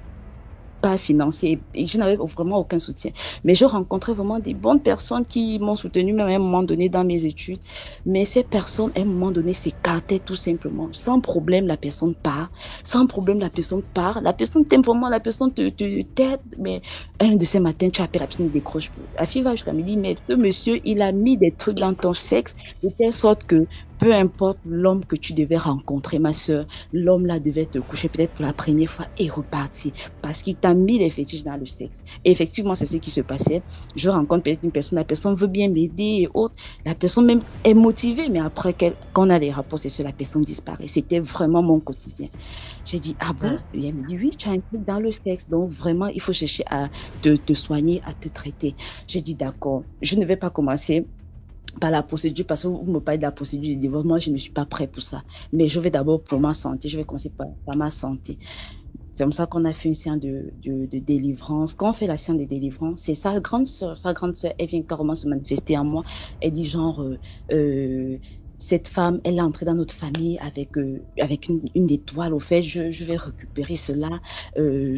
pas financier, et je n'avais vraiment aucun soutien. Mais je rencontrais vraiment des bonnes personnes qui m'ont soutenu, même à un moment donné dans mes études. Mais ces personnes, à un moment donné, s'écartaient tout simplement. Sans problème, la personne part. Sans problème, la personne part. La personne t'aime vraiment, la personne t'aide. Mais un de ces matins, tu appelles la fille, ne décroche plus. La fille va jusqu'à me dire, mais le monsieur, il a mis des trucs dans ton sexe, de telle sorte que peu importe l'homme que tu devais rencontrer, ma soeur, l'homme là devait te coucher peut-être pour la première fois et repartir parce qu'il t'a mis les fétiches dans le sexe. Et effectivement, c'est ce qui se passait. Je rencontre peut-être une personne, la personne veut bien m'aider et autres. La personne même est motivée, mais après quand on a les rapports sexuels, la personne disparaît. C'était vraiment mon quotidien. J'ai dit, ah bon? Et elle me dit, oui, tu as un truc dans le sexe, donc vraiment, il faut chercher à te soigner, à te traiter. J'ai dit, d'accord, je ne vais pas commencer par la procédure, parce que vous me parlez de la procédure de divorce, moi je ne suis pas prêt pour ça. Mais je vais d'abord pour ma santé, je vais commencer par ma santé. C'est comme ça qu'on a fait une séance de délivrance. Quand on fait la séance de délivrance, c'est sa grande sœur, elle vient carrément se manifester en moi. Elle dit genre, cette femme, elle est entrée dans notre famille avec une étoile, au fait, je vais récupérer cela. Elle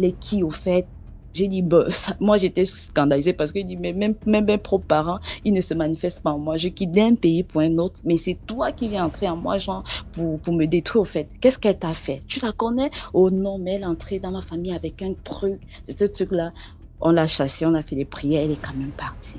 est qui, au fait? J'ai dit, bah, moi j'étais scandalisée parce que mais même mes propres parents, ils ne se manifestent pas en moi. Je quitte d'un pays pour un autre, mais c'est toi qui viens entrer en moi, genre, pour me détruire, au fait. Qu'est-ce qu'elle t'a fait? Tu la connais? Oh non, mais elle est entrée dans ma famille avec un truc. C'est ce truc-là. On l'a chassée, on a fait des prières, elle est quand même partie.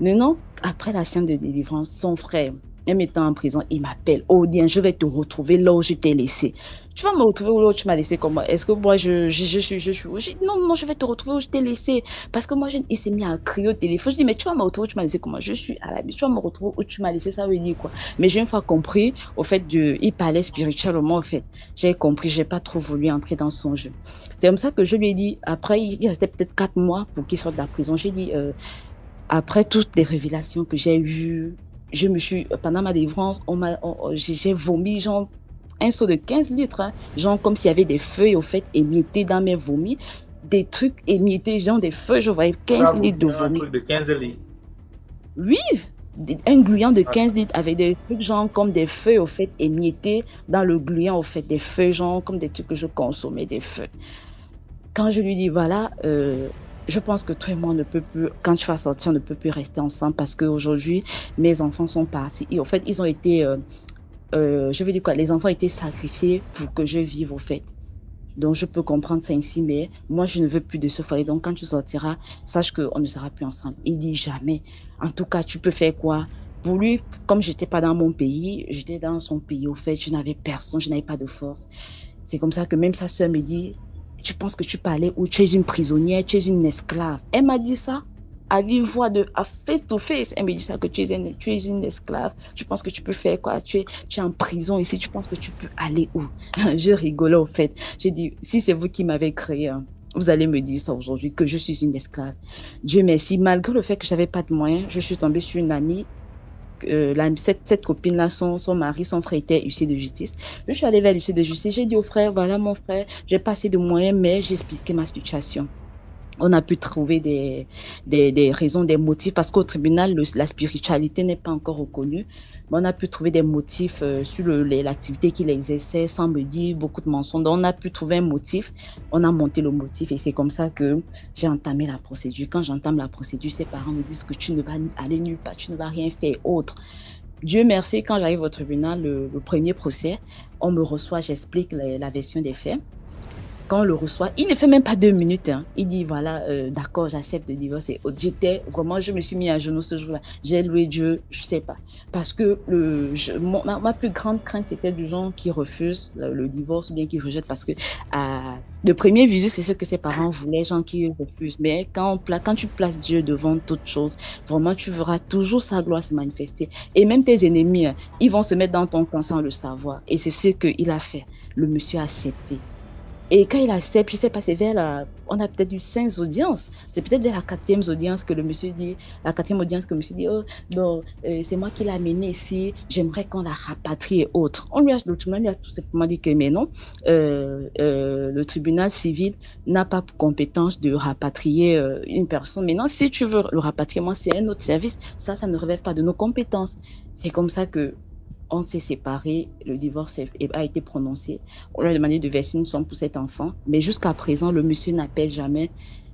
Maintenant, après la séance de délivrance, son frère, même étant en prison, il m'appelle. Oh, bien, je vais te retrouver là où je t'ai laissé. Tu vas me retrouver là où tu m'as laissé comment? Est-ce que moi, je suis... Non, je vais te retrouver où je t'ai laissé. Parce que moi, il s'est mis à crier au téléphone. Je dis, mais tu vas me retrouver où tu m'as laissé comment? Je suis à la maison. Tu vas me retrouver où tu m'as laissé, ça veut dire quoi? Mais j'ai une fois compris, au fait, il parlait spirituellement, au fait. J'ai compris, j'ai pas trop voulu entrer dans son jeu. C'est comme ça que je lui ai dit, après, il restait peut-être 4 mois pour qu'il sorte de la prison. J'ai dit, après toutes les révélations que j'ai eues, pendant ma délivrance, j'ai vomi, genre, un seau de 15 litres, hein, genre comme s'il y avait des feuilles, au fait, émiettées dans mes vomis, des trucs émiettés, genre des feuilles, je voyais 15 litres de vomi. Un truc de 15 litres. Oui, un gluant de 15 litres avec des trucs, genre comme des feuilles, au fait, émiettées dans le gluant, au fait, des feuilles, genre comme des trucs que je consommais, des feuilles. Quand je lui dis, voilà, je pense que toi et moi, on ne peut plus, quand tu vas sortir, on ne peut plus rester ensemble parce qu'aujourd'hui, mes enfants sont partis. Et au fait, ils ont été, je veux dire quoi, les enfants étaient sacrifiés pour que je vive, au fait. Donc, je peux comprendre ça ici, mais moi, je ne veux plus de ce foyer. Donc, quand tu sortiras, sache qu'on ne sera plus ensemble. Il dit jamais. En tout cas, tu peux faire quoi? Pour lui, comme j'étais pas dans mon pays, j'étais dans son pays, au fait, je n'avais personne, je n'avais pas de force. C'est comme ça que même sa sœur me dit, tu penses que tu parlais où tu es une prisonnière, tu es une esclave. Elle m'a dit ça à vive voix, à face to face. Elle me dit ça, que tu es une esclave. Tu penses que tu peux faire quoi? Tu es en prison ici, tu penses que tu peux aller où? Je rigolais, au fait. J'ai dit, si c'est vous qui m'avez créé, vous allez me dire ça aujourd'hui, que je suis une esclave. Dieu merci, malgré le fait que j'avais pas de moyens, je suis tombée sur une amie. Cette copine-là, son mari, son frère était huissier de justice. Je suis allée vers l'huissier de justice. J'ai dit au frère, voilà mon frère, j'ai pas assez de moyens, mais j'ai expliqué ma situation. On a pu trouver des raisons, des motifs, parce qu'au tribunal, la spiritualité n'est pas encore reconnue. Mais on a pu trouver des motifs sur l'activité qu'il exerçait, sans me dire beaucoup de mensonges. Donc, on a pu trouver un motif, on a monté le motif, et c'est comme ça que j'ai entamé la procédure. Quand j'entame la procédure, ses parents me disent que tu ne vas aller nulle part, tu ne vas rien faire autre. Dieu merci, quand j'arrive au tribunal, le premier procès, on me reçoit, j'explique la version des faits. Quand on le reçoit, il ne fait même pas 2 minutes. Hein. Il dit, voilà, d'accord, j'accepte le divorce. Je me suis mis à genoux ce jour-là. J'ai loué Dieu, je sais pas. Parce que ma plus grande crainte, c'était du genre qui refuse le divorce ou bien qui rejette. Parce que de premier visu, c'est ce que ses parents voulaient, gens qui refusent. Mais quand tu places Dieu devant toute chose, vraiment, tu verras toujours sa gloire se manifester. Et même tes ennemis, ils vont se mettre dans ton camp sans le savoir. Et c'est ce qu'il a fait. Le monsieur a accepté. Et quand il accepte, je sais pas, c'est on a peut-être eu 5 audiences. C'est peut-être vers la 4e audience que le monsieur dit, que le monsieur dit, oh, bon, c'est moi qui l'ai amené ici, j'aimerais qu'on la rapatrie et autres. Le tribunal lui a tout simplement dit que, mais non, le tribunal civil n'a pas pour compétence de rapatrier une personne. Mais non, si tu veux le rapatriement, c'est un autre service. Ça ne relève pas de nos compétences. C'est comme ça que on s'est séparés, le divorce a été prononcé. On lui a demandé de verser une somme pour cet enfant, mais jusqu'à présent, le monsieur n'appelle jamais.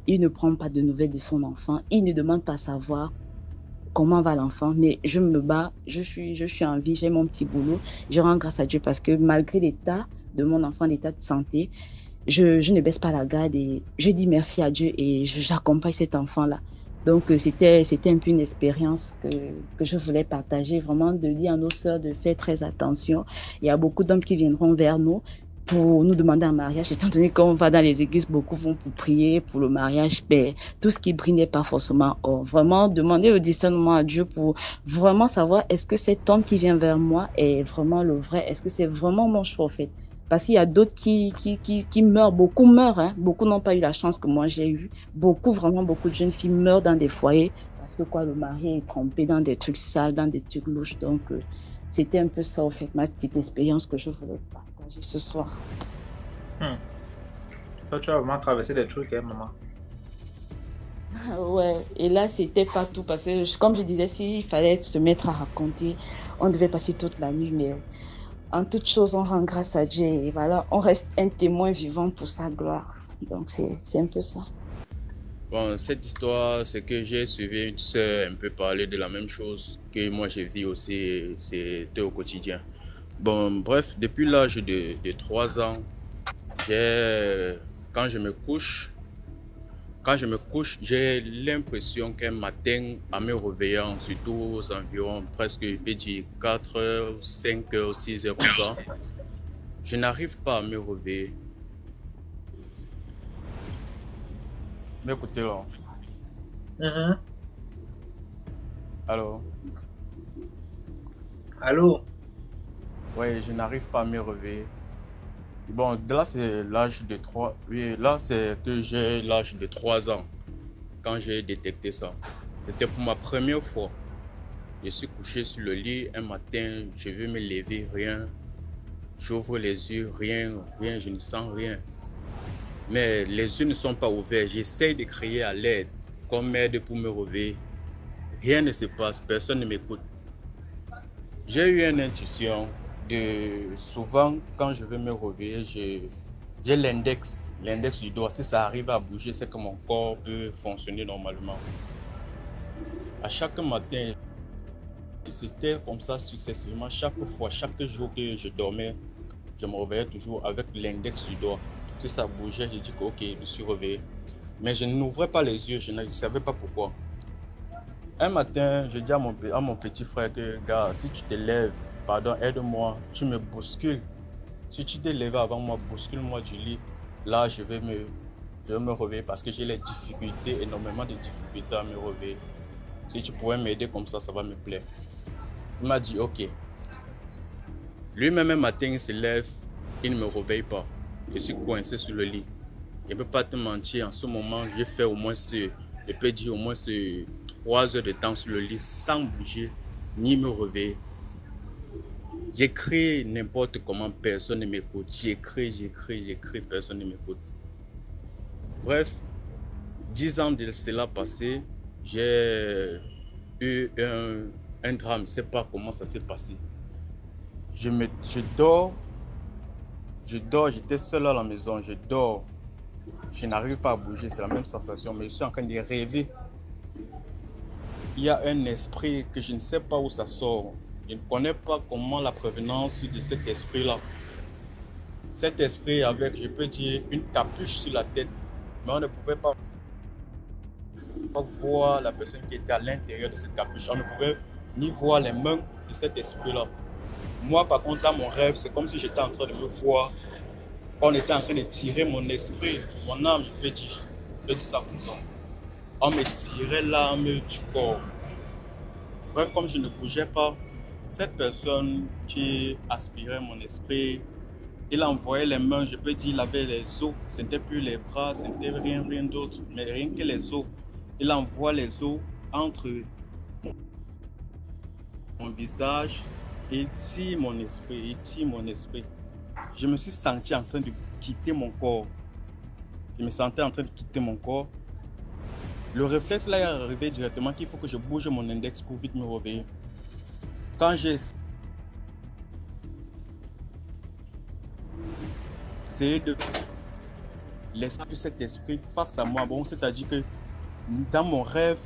Il ne prend pas de nouvelles de son enfant. Il ne demande pas à savoir comment va l'enfant. Mais je me bats, je suis en vie, j'ai mon petit boulot. Je rends grâce à Dieu parce que malgré l'état de mon enfant, l'état de santé, je ne baisse pas la garde et je dis merci à Dieu et j'accompagne cet enfant-là. Donc, c'était un peu une expérience que je voulais partager, vraiment de dire à nos sœurs de faire très attention. Il y a beaucoup d'hommes qui viendront vers nous pour nous demander un mariage, étant donné qu'on va dans les églises, beaucoup vont pour prier pour le mariage, mais tout ce qui brille n'est pas forcément or. Vraiment, demander au discernement à Dieu pour vraiment savoir est-ce que cet homme qui vient vers moi est vraiment le vrai, est-ce que c'est vraiment mon choix, en fait. Parce qu'il y a d'autres qui meurent, beaucoup meurent, hein. Beaucoup n'ont pas eu la chance que moi j'ai eue. Vraiment beaucoup de jeunes filles meurent dans des foyers parce que quoi, le mari est trompé dans des trucs sales, dans des trucs louches. Donc, c'était un peu ça, en fait, ma petite expérience que je voulais partager ce soir. Toi, tu as vraiment traversé des trucs, hein, maman. Ouais, et là, c'était pas tout parce que, comme je disais, s'il fallait se mettre à raconter, on devait passer toute la nuit, mais en toute chose, on rend grâce à Dieu et voilà, on reste un témoin vivant pour sa gloire. Donc, c'est un peu ça. Bon, cette histoire, c'est que j'ai suivi une sœur un peu parler de la même chose que moi j'ai vu aussi, c'était au quotidien. Bon, bref, depuis l'âge de 3 ans, quand je me couche, j'ai l'impression qu'un matin, en me réveillant, surtout aux environs presque, je peux dire 4h, 5h, 6h comme ça, je n'arrive pas à me réveiller. M'écoutez là. Allô? Allô? Oui, je n'arrive pas à me réveiller. Bon, là c'est l'âge de 3. Oui, là c'est que j'ai l'âge de 3 ans quand j'ai détecté ça. C'était pour ma première fois. Je suis couché sur le lit un matin, je vais me lever, rien. J'ouvre les yeux, rien, je ne sens rien. Mais les yeux ne sont pas ouverts. J'essaie de crier à l'aide, comme aide pour me réveiller. Rien ne se passe, personne ne m'écoute. J'ai eu une intuition. Souvent, quand je veux me réveiller, j'ai l'index du doigt. Si ça arrive à bouger, c'est que mon corps peut fonctionner normalement. À chaque matin, c'était comme ça successivement. Chaque fois, chaque jour que je dormais, je me réveillais toujours avec l'index du doigt. Si ça bougeait, j'ai dit que ok, je suis réveillé. Mais je n'ouvrais pas les yeux, je ne savais pas pourquoi. Un matin, je dis à mon petit frère que, gars, si tu te lèves, pardon, aide-moi, tu me bouscules. Si tu t'es levé avant moi, bouscule-moi du lit. Là, je vais me réveiller parce que j'ai énormément de difficultés à me réveiller. Si tu pourrais m'aider comme ça va me plaire. Il m'a dit, ok. Lui-même, un matin, il se lève, il ne me réveille pas. Je suis coincé sur le lit. Je ne peux pas te mentir, en ce moment, j'ai fait au moins je peux dire au moins 3 heures de temps sur le lit sans bouger, ni me réveiller. J'écris n'importe comment, personne ne m'écoute. J'écris, personne ne m'écoute. Bref, 10 ans de cela passé, j'ai eu un drame. Je ne sais pas comment ça s'est passé. Je dors, j'étais seul à la maison, je dors. Je n'arrive pas à bouger, c'est la même sensation, mais je suis en train de rêver. Il y a un esprit que je ne sais pas où ça sort. Je ne connais pas comment la provenance de cet esprit-là. Cet esprit avec, je peux dire, une capuche sur la tête, mais on ne pouvait pas voir la personne qui était à l'intérieur de cette capuche. On ne pouvait ni voir les mains de cet esprit-là. Moi, par contre, dans mon rêve, c'est comme si j'étais en train de me voir. On était en train de tirer mon esprit, mon âme, je peux dire ça comme ça. On me tirait l'âme du corps. Bref, comme je ne bougeais pas, cette personne qui aspirait mon esprit, il envoyait les mains, je peux dire, il avait les os. Ce n'était plus les bras, ce n'était rien d'autre, mais rien que les os. Il envoie les os entre mon visage et il tire mon esprit. Je me suis senti en train de quitter mon corps. Le réflexe là est arrivé directement qu'il faut que je bouge mon index pour vite me réveiller. Quand j'ai essayé de laisser cet esprit face à moi, bon, c'est-à-dire que dans mon rêve,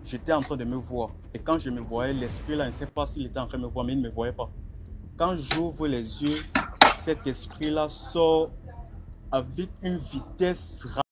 j'étais en train de me voir. Et quand je me voyais, l'esprit là, je ne sais pas s'il était en train de me voir, mais il ne me voyait pas. Quand j'ouvre les yeux, cet esprit-là sort avec une vitesse rapide.